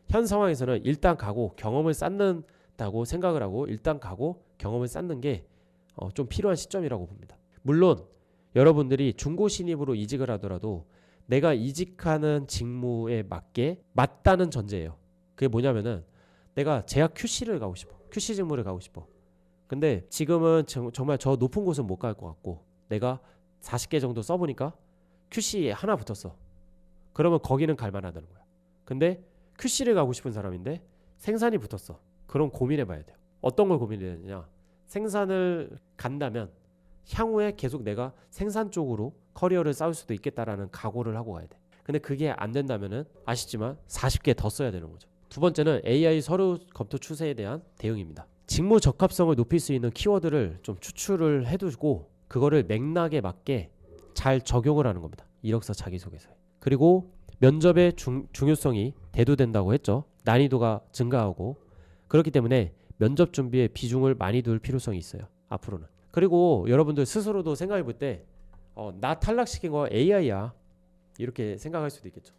현 상황에서는 일단 가고 경험을 쌓는다고 생각을 하고 일단 가고 경험을 쌓는 게 좀 필요한 시점이라고 봅니다. 물론 여러분들이 중고 신입으로 이직을 하더라도 내가 이직하는 직무에 맞게 맞다는 전제예요. 그게 뭐냐면은 내가 제약 QC를 가고 싶어. QC 직무를 가고 싶어. 근데 지금은 정말 저 높은 곳은 못 갈 것 같고 내가 40개 정도 써보니까 QC 하나 붙었어. 그러면 거기는 갈 만하다는 거야. 근데 QC를 가고 싶은 사람인데 생산이 붙었어. 그럼 고민해 봐야 돼요. 어떤 걸 고민해야 되냐. 생산을 간다면 향후에 계속 내가 생산 쪽으로 커리어를 쌓을 수도 있겠다라는 각오를 하고 가야 돼. 근데 그게 안 된다면은 아시지만 40개 더 써야 되는 거죠. 두 번째는 AI 서류 검토 추세에 대한 대응입니다. 직무 적합성을 높일 수 있는 키워드를 좀 추출을 해두고 그거를 맥락에 맞게 잘 적용을 하는 겁니다. 이력서 자기소개서에. 그리고 면접의 중요성이 대두된다고 했죠. 난이도가 증가하고 그렇기 때문에 면접 준비에 비중을 많이 둘 필요성이 있어요. 앞으로는. 그리고 여러분들 스스로도 생각해 볼 때 나 탈락시킨 거 AI야 이렇게 생각할 수도 있겠죠.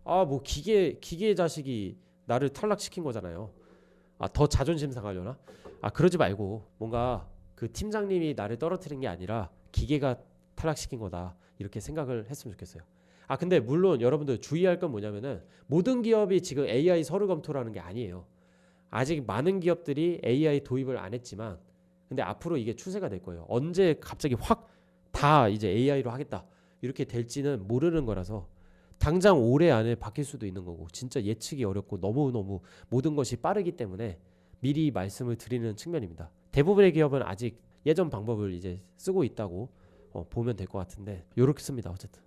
뭐 기계 자식이 나를 탈락시킨 거잖아요. 더 자존심 상하려나? 그러지 말고 뭔가 그 팀장님이 나를 떨어뜨린 게 아니라 기계가 탈락시킨 거다 이렇게 생각을 했으면 좋겠어요. 근데 물론 여러분들 주의할 건 뭐냐면은 모든 기업이 지금 AI 서류 검토라는 게 아니에요. 아직 많은 기업들이 AI 도입을 안 했지만 근데 앞으로 이게 추세가 될 거예요. 언제 갑자기 확 다 이제 AI로 하겠다 이렇게 될지는 모르는 거라서 당장 올해 안에 바뀔 수도 있는 거고 진짜 예측이 어렵고 너무너무 모든 것이 빠르기 때문에 미리 말씀을 드리는 측면입니다. 대부분의 기업은 아직 예전 방법을 이제 쓰고 있다고 보면 될 것 같은데 요렇게 씁니다. 어쨌든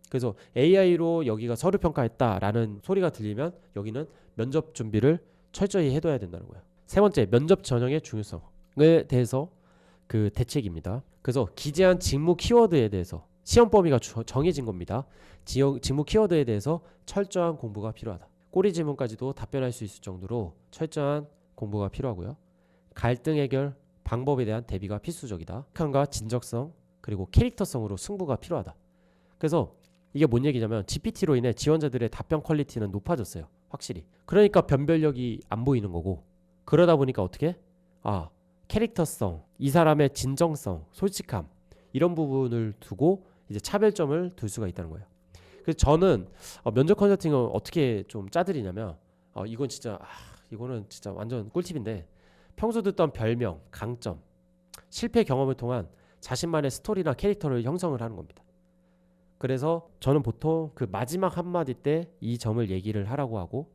그래서 AI로 여기가 서류 평가했다라는 소리가 들리면 여기는 면접 준비를 철저히 해둬야 된다는 거예요. 세 번째, 면접 전형의 중요성에 대해서 그 대책입니다. 그래서 기재한 직무 키워드에 대해서 시험 범위가 정해진 겁니다. 직무 키워드에 대해서 철저한 공부가 필요하다. 꼬리 질문까지도 답변할 수 있을 정도로 철저한 공부가 필요하고요. 갈등 해결 방법에 대한 대비가 필수적이다. 극한과 진정성 그리고 캐릭터성으로 승부가 필요하다. 그래서 이게 뭔 얘기냐면 GPT로 인해 지원자들의 답변 퀄리티는 높아졌어요. 확실히. 그러니까 변별력이 안 보이는 거고 그러다 보니까 어떻게? 캐릭터성, 이 사람의 진정성, 솔직함 이런 부분을 두고 이제 차별점을 둘 수가 있다는 거예요. 그래서 저는 면접 컨설팅을 어떻게 좀 짜드리냐면 이거는 진짜 완전 꿀팁인데 평소 듣던 별명, 강점, 실패 경험을 통한 자신만의 스토리나 캐릭터를 형성을 하는 겁니다. 그래서 저는 보통 그 마지막 한마디 때 이 점을 얘기를 하라고 하고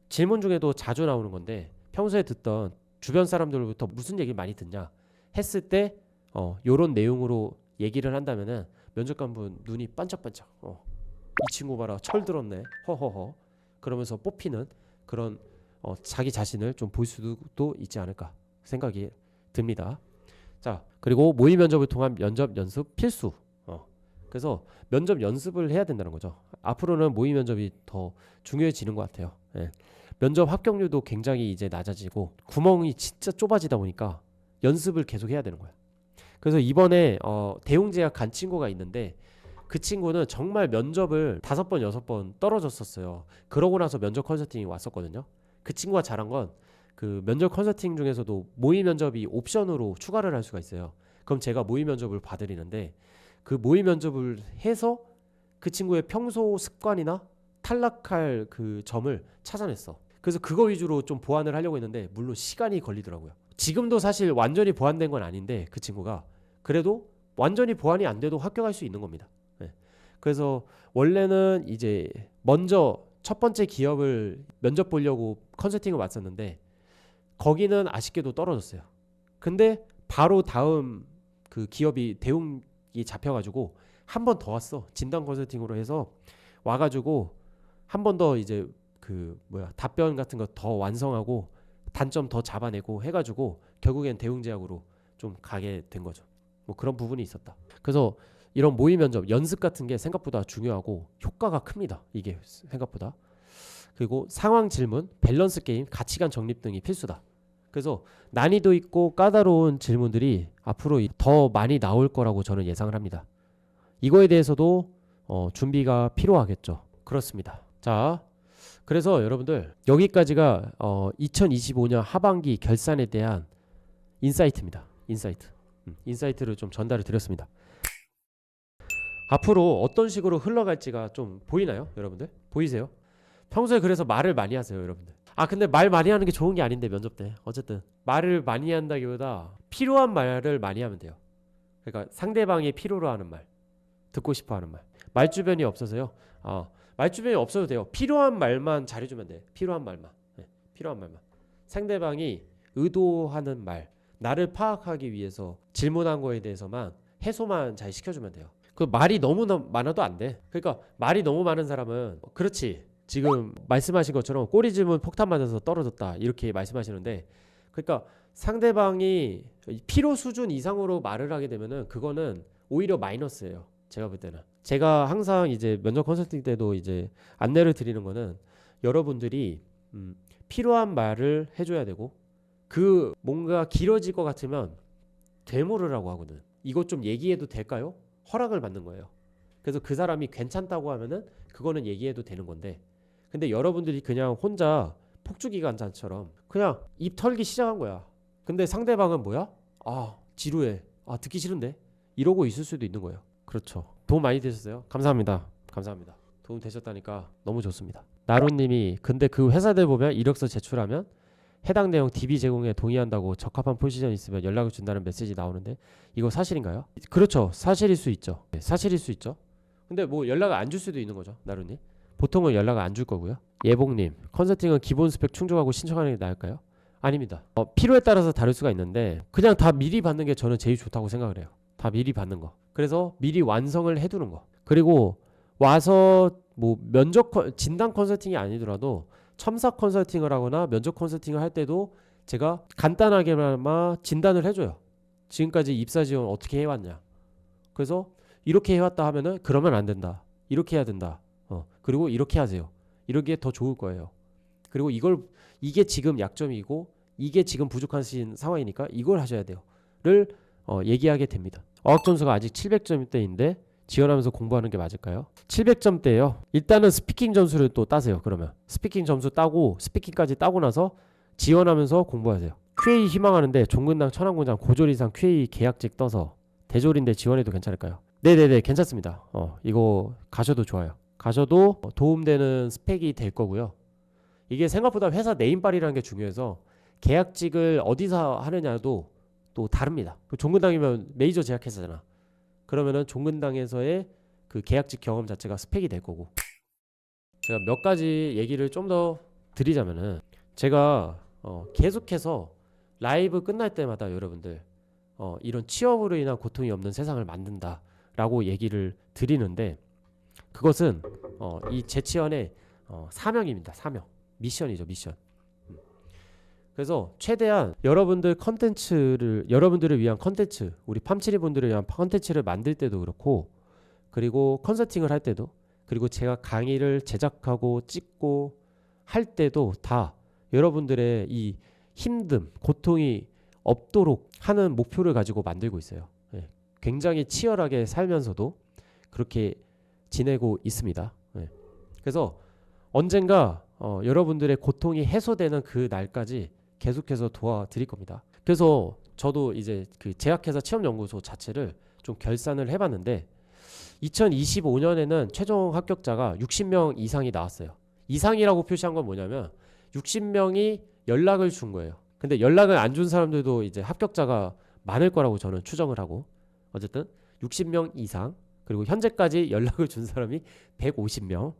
질문 중에도 자주 나오는 건데 평소에 듣던 주변 사람들로부터 무슨 얘기를 많이 듣냐 했을 때 요런 내용으로 얘기를 한다면은 면접관분 눈이 반짝반짝 이 친구 봐라 철 들었네 허허허 그러면서 뽑히는 그런 자기 자신을 좀 볼 수도 있지 않을까 생각이 듭니다. 자, 그리고 모의 면접을 통한 면접 연습 필수. 그래서 면접 연습을 해야 된다는 거죠. 앞으로는 모의 면접이 더 중요해지는 것 같아요. 면접 합격률도 굉장히 이제 낮아지고 구멍이 진짜 좁아지다 보니까 연습을 계속 해야 되는 거예요. 그래서 이번에 대웅제약 간 친구가 있는데 그 친구는 정말 면접을 5번 6번 떨어졌었어요. 그러고 나서 면접 컨설팅이 왔었거든요. 그 친구가 잘한 건 그 면접 컨설팅 중에서도 모의 면접이 옵션으로 추가를 할 수가 있어요. 그럼 제가 모의 면접을 봐드리는데 그 모의 면접을 해서 그 친구의 평소 습관이나 탈락할 그 점을 찾아냈어. 그래서 그거 위주로 좀 보완을 하려고 했는데 물론 시간이 걸리더라고요. 지금도 사실 완전히 보완된 건 아닌데 그 친구가 그래도 완전히 보완이 안 돼도 합격할 수 있는 겁니다. 그래서 원래는 이제 먼저 첫 번째 기업을 면접 보려고 컨설팅을 왔었는데 거기는 아쉽게도 떨어졌어요. 근데 바로 다음 그 기업이 대웅이 잡혀가지고 한 번 더 왔어. 진단 컨설팅으로 해서 와가지고 한 번 더 이제 답변 같은 거 더 완성하고 단점 더 잡아내고 해가지고 결국엔 대웅제약으로 좀 가게 된 거죠. 뭐 그런 부분이 있었다. 그래서 이런 모의 면접 연습 같은 게 생각보다 중요하고 효과가 큽니다. 이게 생각보다. 그리고 상황 질문, 밸런스 게임, 가치관 정립 등이 필수다. 그래서 난이도 있고 까다로운 질문들이 앞으로 더 많이 나올 거라고 저는 예상을 합니다. 이거에 대해서도 준비가 필요하겠죠. 그렇습니다. 자, 그래서 여러분들 여기까지가 2025년 하반기 결산에 대한 인사이트입니다. 인사이트를 좀 전달을 드렸습니다. 앞으로 어떤 식으로 흘러갈지가 좀 보이나요? 여러분들? 보이세요? 평소에 그래서 말을 많이 하세요, 여러분들. 근데 말 많이 하는 게 좋은 게 아닌데 면접 때 어쨌든 말을 많이 한다기보다 필요한 말을 많이 하면 돼요. 그러니까 상대방이 필요로 하는 말, 듣고 싶어 하는 말. 말주변이 없어서요. 말주변이 없어도 돼요. 필요한 말만 잘해주면 돼. 필요한 말만. 네, 필요한 말만. 상대방이 의도하는 말, 나를 파악하기 위해서 질문한 거에 대해서만 해소만 잘 시켜주면 돼요. 그 말이 너무 많아도 안 돼. 그러니까 말이 너무 많은 사람은 그렇지. 지금 말씀하신 것처럼 꼬리집은 폭탄 맞아서 떨어졌다 이렇게 말씀하시는데, 그러니까 상대방이 필요 수준 이상으로 말을 하게 되면은 그거는 오히려 마이너스예요. 제가 볼 때는. 제가 항상 이제 면접 컨설팅 때도 이제 안내를 드리는 거는 여러분들이 필요한 말을 해줘야 되고, 그 뭔가 길어질 것 같으면 되물으라고 하거든. 이것 좀 얘기해도 될까요? 허락을 받는 거예요. 그래서 그 사람이 괜찮다고 하면은 그거는 얘기해도 되는 건데, 근데 여러분들이 그냥 혼자 폭주기관차처럼 그냥 입 털기 시작한 거야. 근데 상대방은 뭐야? 지루해. 듣기 싫은데? 이러고 있을 수도 있는 거예요. 그렇죠. 도움 많이 되셨어요? 감사합니다. 감사합니다. 도움 되셨다니까 너무 좋습니다. 나루님이 근데 그 회사들 보면 이력서 제출하면 해당 내용 DB 제공에 동의한다고 적합한 포지션 있으면 연락을 준다는 메시지 나오는데 이거 사실인가요? 그렇죠. 사실일 수 있죠. 네, 사실일 수 있죠. 근데 뭐 연락을 안 줄 수도 있는 거죠. 나루님. 보통은 연락을 안 줄 거고요. 예봉님, 컨설팅은 기본 스펙 충족하고 신청하는 게 나을까요? 아닙니다. 필요에 따라서 다를 수가 있는데 그냥 다 미리 받는 게 저는 제일 좋다고 생각을 해요. 다 미리 받는 거. 그래서 미리 완성을 해두는 거. 그리고 와서 뭐 면접 진단 컨설팅이 아니더라도 첨삭 컨설팅을 하거나 면접 컨설팅을 할 때도 제가 간단하게나마 진단을 해줘요. 지금까지 입사 지원 어떻게 해왔냐. 그래서 이렇게 해왔다 하면은 그러면 안 된다. 이렇게 해야 된다. 그리고 이렇게 하세요. 이렇게 더 좋을 거예요. 그리고 이게 지금 약점이고 이게 지금 부족한 상황이니까 이걸 하셔야 돼요.를 얘기하게 됩니다. 어학점수가 아직 700점대인데 지원하면서 공부하는 게 맞을까요? 700점대예요. 일단은 스피킹 점수를 또 따세요. 그러면 스피킹 점수 따고 스피킹까지 따고 나서 지원하면서 공부하세요. QA 희망하는데 종근당 천안공장 고졸 이상 QA 계약직 떠서 대졸인데 지원해도 괜찮을까요? 네네네 괜찮습니다. 이거 가셔도 좋아요. 가셔도 도움되는 스펙이 될 거고요. 이게 생각보다 회사 네임빨이라는 게 중요해서 계약직을 어디서 하느냐도 또 다릅니다. 종근당이면 메이저 제약회사잖아. 그러면은 종근당에서의 그 계약직 경험 자체가 스펙이 될 거고. 제가 몇 가지 얘기를 좀 더 드리자면은 제가 계속해서 라이브 끝날 때마다 여러분들 이런 취업으로 인한 고통이 없는 세상을 만든다라고 얘기를 드리는데, 그것은 이 재치원의 사명입니다. 사명. 미션이죠. 미션. 그래서 최대한 여러분들을 위한 컨텐츠, 우리 팜치리 분들을 위한 컨텐츠를 만들 때도 그렇고, 그리고 컨설팅을 할 때도, 그리고 제가 강의를 제작하고 찍고 할 때도 다 여러분들의 이 힘듦, 고통이 없도록 하는 목표를 가지고 만들고 있어요. 굉장히 치열하게 살면서도 그렇게 지내고 있습니다. 그래서 언젠가 여러분들의 고통이 해소되는 그 날까지 계속해서 도와드릴 겁니다. 그래서 저도 이제 그 제약회사 취업연구소 자체를 좀 결산을 해봤는데 2025년에는 최종 합격자가 60명 이상이 나왔어요. 이상이라고 표시한 건 뭐냐면 60명이 연락을 준 거예요. 근데 연락을 안 준 사람들도 이제 합격자가 많을 거라고 저는 추정을 하고, 어쨌든 60명 이상, 그리고 현재까지 연락을 준 사람이 150명,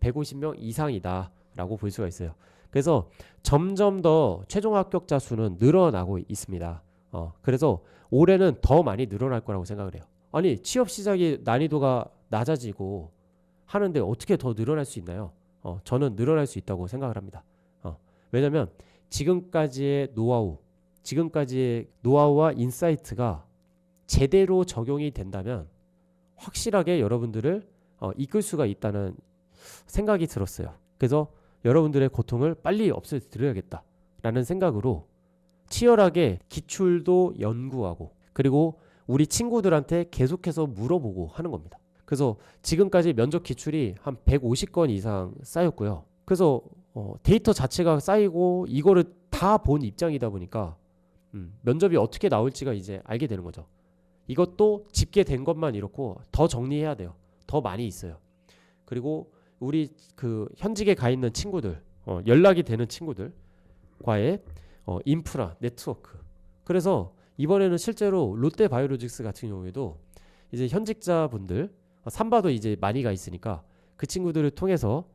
150명 이상이다라고 볼 수가 있어요. 그래서 점점 더 최종 합격자 수는 늘어나고 있습니다. 그래서 올해는 더 많이 늘어날 거라고 생각을 해요. 아니 취업 시작이 난이도가 낮아지고 하는데 어떻게 더 늘어날 수 있나요? 저는 늘어날 수 있다고 생각을 합니다. 왜냐면 지금까지의 노하우와 인사이트가 제대로 적용이 된다면 확실하게 여러분들을 이끌 수가 있다는 생각이 들었어요. 그래서 여러분들의 고통을 빨리 없애드려야겠다라는 생각으로 치열하게 기출도 연구하고, 그리고 우리 친구들한테 계속해서 물어보고 하는 겁니다. 그래서 지금까지 면접 기출이 한 150건 이상 쌓였고요. 그래서 데이터 자체가 쌓이고 이거를 다 본 입장이다 보니까 면접이 어떻게 나올지가 이제 알게 되는 거죠. 이것도 집계된 것만 이렇고 더 정리해야 돼요. 더 많이 있어요. 그리고 우리 그 현직에 가 있는 친구들, 연락이 되는 친구들과의 인프라 네트워크. 그래서 이번에는 실제로 롯데바이오로직스 같은 경우에도 이제 현직자분들 삼바도 이제 많이 가 있으니까 그 친구들을 통해서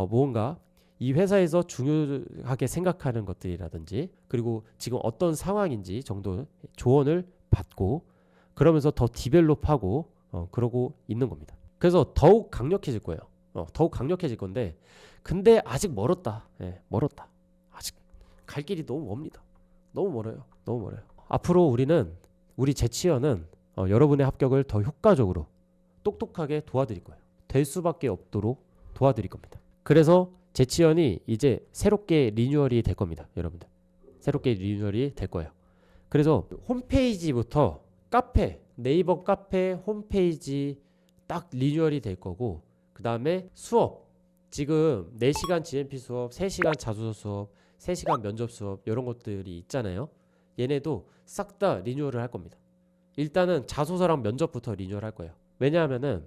무언가 이 회사에서 중요하게 생각하는 것들이라든지 그리고 지금 어떤 상황인지 정도 조언을 받고 그러면서 더 디벨롭하고 그러고 있는 겁니다. 그래서 더욱 강력해질 거예요. 더욱 강력해질 건데 근데 아직 멀었다. 예, 멀었다. 아직 갈 길이 너무 멉니다. 너무 멀어요. 너무 멀어요. 앞으로 우리 재치어는 여러분의 합격을 더 효과적으로 똑똑하게 도와드릴 거예요. 될 수밖에 없도록 도와드릴 겁니다. 그래서 재치연이 이제 새롭게 리뉴얼이 될 겁니다. 여러분들. 새롭게 리뉴얼이 될 거예요. 그래서 홈페이지부터 네이버 카페 홈페이지 딱 리뉴얼이 될 거고 그 다음에 수업 지금 4시간 GMP 수업, 3시간 자소서 수업, 3시간 면접 수업 이런 것들이 있잖아요. 얘네도 싹 다 리뉴얼을 할 겁니다. 일단은 자소서랑 면접부터 리뉴얼 할 거예요. 왜냐하면은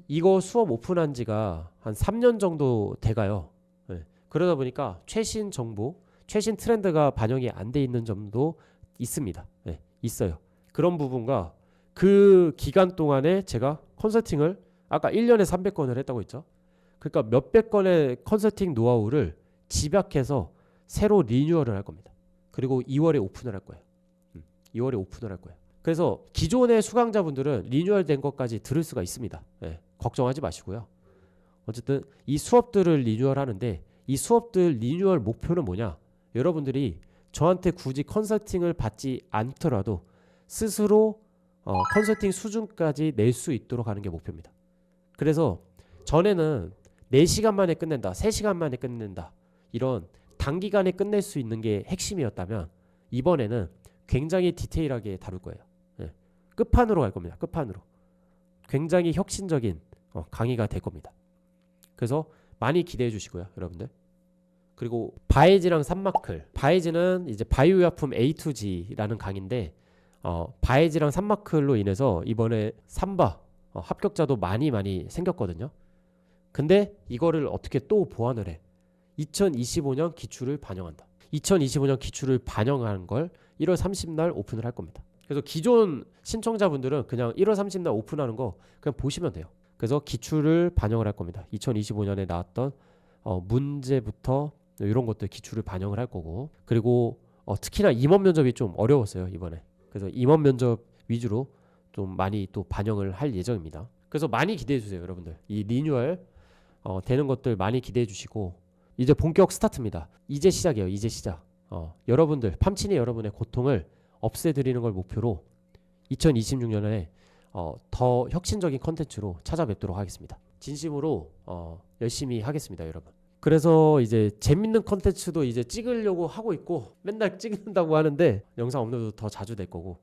이거 수업 오픈한 지가 한 3년 정도 돼가요. 네. 그러다 보니까 최신 정보, 최신 트렌드가 반영이 안 돼 있는 점도 있습니다. 네, 있어요. 그런 부분과 그 기간 동안에 제가 컨설팅을 아까 1년에 300건을 했다고 했죠. 그러니까 몇백 건의 컨설팅 노하우를 집약해서 새로 리뉴얼을 할 겁니다. 그리고 2월에 오픈을 할 거예요. 2월에 오픈을 할 거예요. 그래서 기존의 수강자분들은 리뉴얼된 것까지 들을 수가 있습니다. 네, 걱정하지 마시고요. 어쨌든 이 수업들을 리뉴얼하는데 이 수업들 리뉴얼 목표는 뭐냐? 여러분들이 저한테 굳이 컨설팅을 받지 않더라도 스스로 컨설팅 수준까지 낼 수 있도록 하는 게 목표입니다. 그래서 전에는 4시간 만에 끝낸다, 3시간 만에 끝낸다 이런 단기간에 끝낼 수 있는 게 핵심이었다면 이번에는 굉장히 디테일하게 다룰 거예요. 네. 끝판으로 갈 겁니다. 끝판으로. 굉장히 혁신적인 강의가 될 겁니다. 그래서 많이 기대해 주시고요, 여러분들. 그리고 바에지랑 산마클. 바에지는 이제 바이오약품 A to G라는 강의인데 바에지랑 산마클로 인해서 이번에 삼바 합격자도 많이 생겼거든요. 근데 이거를 어떻게 또 보완을 해? 2025년 기출을 반영한다. 2025년 기출을 반영한 걸 1월 30날 오픈을 할 겁니다. 그래서 기존 신청자분들은 그냥 1월 30날 오픈하는 거 그냥 보시면 돼요. 그래서 기출을 반영을 할 겁니다. 2025년에 나왔던 문제부터 이런 것들 기출을 반영을 할 거고 그리고 특히나 임원 면접이 좀 어려웠어요 이번에. 그래서 임원 면접 위주로 좀 많이 또 반영을 할 예정입니다. 그래서 많이 기대해 주세요 여러분들. 이 리뉴얼 되는 것들 많이 기대해 주시고 이제 본격 스타트입니다. 이제 시작이에요. 이제 시작. 여러분들 팜친이 여러분의 고통을 없애드리는 걸 목표로 2026년에 더 혁신적인 컨텐츠로 찾아뵙도록 하겠습니다. 진심으로 열심히 하겠습니다 여러분. 그래서 이제 재밌는 컨텐츠도 이제 찍으려고 하고 있고 맨날 찍는다고 하는데 영상 업로드 더 자주 될 거고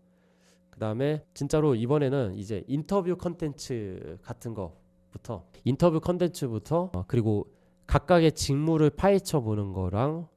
그 다음에 진짜로 이번에는 이제 인터뷰 컨텐츠 같은 거부터 그리고 각각의 직무를 파헤쳐 보는 거랑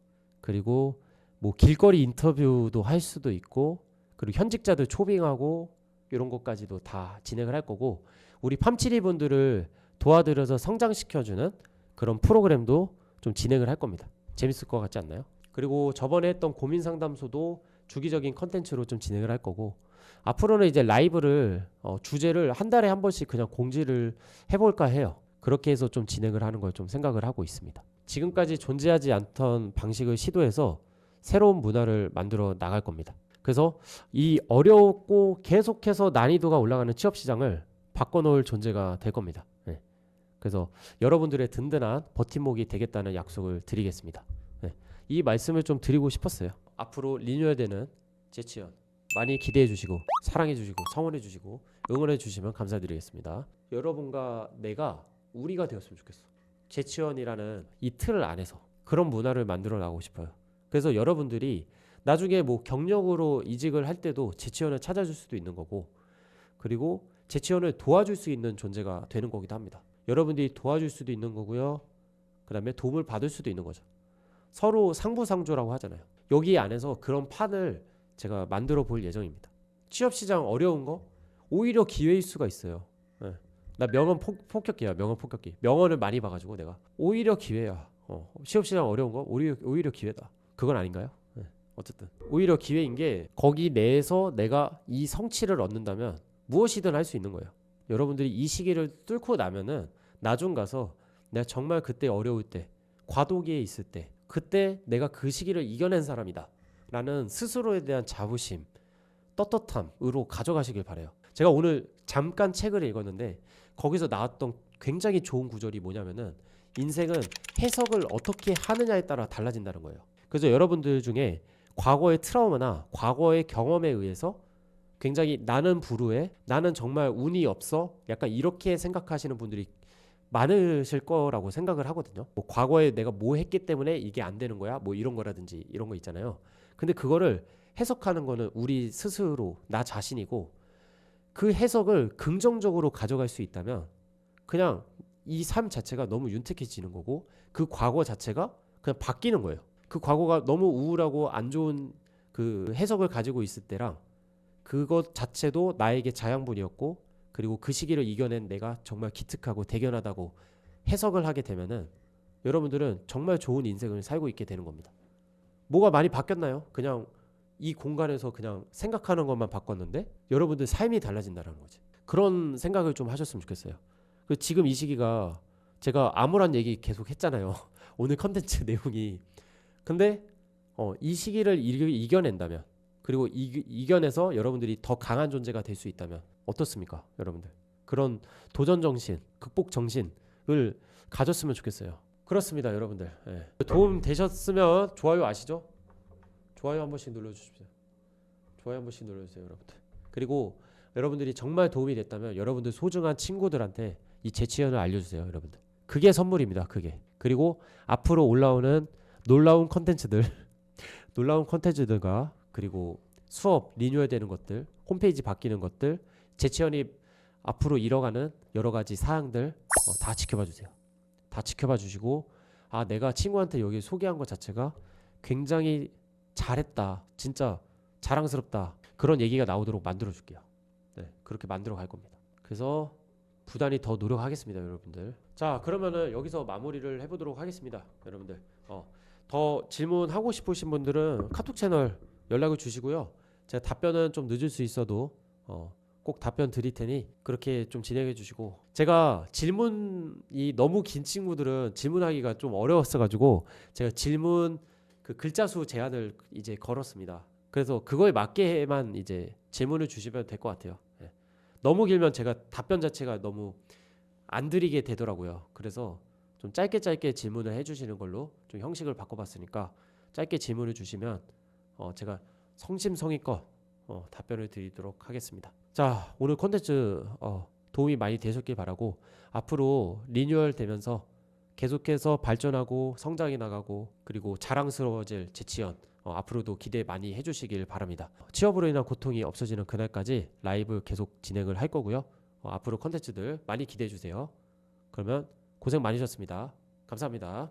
그리고 뭐 길거리 인터뷰도 할 수도 있고 그리고 현직자들 초빙하고 이런 것까지도 다 진행을 할 거고 우리 팜치리 분들을 도와드려서 성장시켜주는 그런 프로그램도 좀 진행을 할 겁니다. 재밌을 것 같지 않나요? 그리고 저번에 했던 고민 상담소도 주기적인 컨텐츠로 좀 진행을 할 거고 앞으로는 이제 라이브를 주제를 한 달에 한 번씩 그냥 공지를 해볼까 해요. 그렇게 해서 좀 진행을 하는 걸 좀 생각을 하고 있습니다. 지금까지 존재하지 않던 방식을 시도해서 새로운 문화를 만들어 나갈 겁니다. 그래서 이 어렵고 계속해서 난이도가 올라가는 취업시장을 바꿔놓을 존재가 될 겁니다. 네. 그래서 여러분들의 든든한 버팀목이 되겠다는 약속을 드리겠습니다. 네. 이 말씀을 좀 드리고 싶었어요. 앞으로 리뉴얼되는 재치연 많이 기대해 주시고 사랑해 주시고 성원해 주시고 응원해 주시면 감사드리겠습니다. 여러분과 내가 우리가 되었으면 좋겠어. 재치연이라는 이 틀 안에서 그런 문화를 만들어 나가고 싶어요. 그래서 여러분들이 나중에 뭐 경력으로 이직을 할 때도 재치연을 찾아줄 수도 있는 거고 그리고 재치연을 도와줄 수 있는 존재가 되는 거기도 합니다. 여러분들이 도와줄 수도 있는 거고요. 그 다음에 도움을 받을 수도 있는 거죠. 서로 상부상조라고 하잖아요. 여기 안에서 그런 판을 제가 만들어 볼 예정입니다. 취업시장 어려운 거 오히려 기회일 수가 있어요. 네. 나 명언 폭격기야. 명언 폭격기. 명언을 많이 봐가지고 내가 오히려 기회야. 취업시장 어려운 거 오히려 기회다. 그건 아닌가요? 네. 어쨌든 오히려 기회인 게 거기 내에서 내가 이 성취를 얻는다면 무엇이든 할 수 있는 거예요. 여러분들이 이 시기를 뚫고 나면은 나중 가서 내가 정말 그때 어려울 때 과도기에 있을 때 그때 내가 그 시기를 이겨낸 사람이다 라는 스스로에 대한 자부심 떳떳함으로 가져가시길 바래요. 제가 오늘 잠깐 책을 읽었는데 거기서 나왔던 굉장히 좋은 구절이 뭐냐면은 인생은 해석을 어떻게 하느냐에 따라 달라진다는 거예요. 그래서 여러분들 중에 과거의 트라우마나 과거의 경험에 의해서 굉장히 나는 불우해, 나는 정말 운이 없어, 약간 이렇게 생각하시는 분들이 많으실 거라고 생각을 하거든요. 뭐 과거에 내가 뭐 했기 때문에 이게 안 되는 거야, 뭐 이런 거라든지 이런 거 있잖아요. 근데 그거를 해석하는 거는 우리 스스로 나 자신이고 그 해석을 긍정적으로 가져갈 수 있다면 그냥 이 삶 자체가 너무 윤택해지는 거고 그 과거 자체가 그냥 바뀌는 거예요. 그 과거가 너무 우울하고 안 좋은 그 해석을 가지고 있을 때랑 그것 자체도 나에게 자양분이었고 그리고 그 시기를 이겨낸 내가 정말 기특하고 대견하다고 해석을 하게 되면은 여러분들은 정말 좋은 인생을 살고 있게 되는 겁니다. 뭐가 많이 바뀌었나요? 그냥 이 공간에서 그냥 생각하는 것만 바꿨는데 여러분들 삶이 달라진다는 거지. 그런 생각을 좀 하셨으면 좋겠어요. 지금 이 시기가 제가 암울한 얘기 계속 했잖아요. 오늘 컨텐츠 내용이. 근데 이 시기를 이겨낸다면 그리고 이겨내서 여러분들이 더 강한 존재가 될 수 있다면 어떻습니까? 여러분들. 그런 도전 정신, 극복 정신을 가졌으면 좋겠어요. 그렇습니다, 여러분들. 예. 도움 되셨으면 좋아요 아시죠? 좋아요 한 번씩 눌러주십시오. 좋아요 한 번씩 눌러주세요, 여러분들. 그리고 여러분들이 정말 도움이 됐다면 여러분들 소중한 친구들한테 이 재치현을 알려주세요, 여러분들. 그게 선물입니다, 그게. 그리고 앞으로 올라오는 놀라운 컨텐츠들과 그리고 수업 리뉴얼되는 것들, 홈페이지 바뀌는 것들, 재치현이 앞으로 이뤄가는 여러 가지 사항들 다 지켜봐 주세요. 다 지켜봐 주시고 내가 친구한테 여기 소개한 것 자체가 굉장히 잘했다, 진짜 자랑스럽다 그런 얘기가 나오도록 만들어 줄게요. 네, 그렇게 만들어 갈 겁니다. 그래서 부단히 더 노력하겠습니다, 여러분들. 자, 그러면은 여기서 마무리를 해보도록 하겠습니다, 여러분들. 더 질문하고 싶으신 분들은 카톡 채널 연락을 주시고요. 제가 답변은 좀 늦을 수 있어도 꼭 답변 드릴 테니 그렇게 좀 진행해 주시고, 제가 질문이 너무 긴 친구들은 질문하기가 좀 어려웠어가지고 제가 질문 그 글자 수 제한을 이제 걸었습니다. 그래서 그거에 맞게만 이제 질문을 주시면 될 것 같아요. 예. 너무 길면 제가 답변 자체가 너무 안 드리게 되더라고요. 그래서 좀 짧게 질문을 해주시는 걸로 좀 형식을 바꿔봤으니까 짧게 질문을 주시면 제가 성심성의껏 답변을 드리도록 하겠습니다. 자, 오늘 콘텐츠 도움이 많이 되셨길 바라고 앞으로 리뉴얼 되면서 계속해서 발전하고 성장해 나가고 그리고 자랑스러워질 재치현 앞으로도 기대 많이 해주시길 바랍니다. 취업으로 인한 고통이 없어지는 그날까지 라이브 계속 진행을 할 거고요. 앞으로 콘텐츠들 많이 기대해 주세요. 그러면 고생 많으셨습니다. 감사합니다.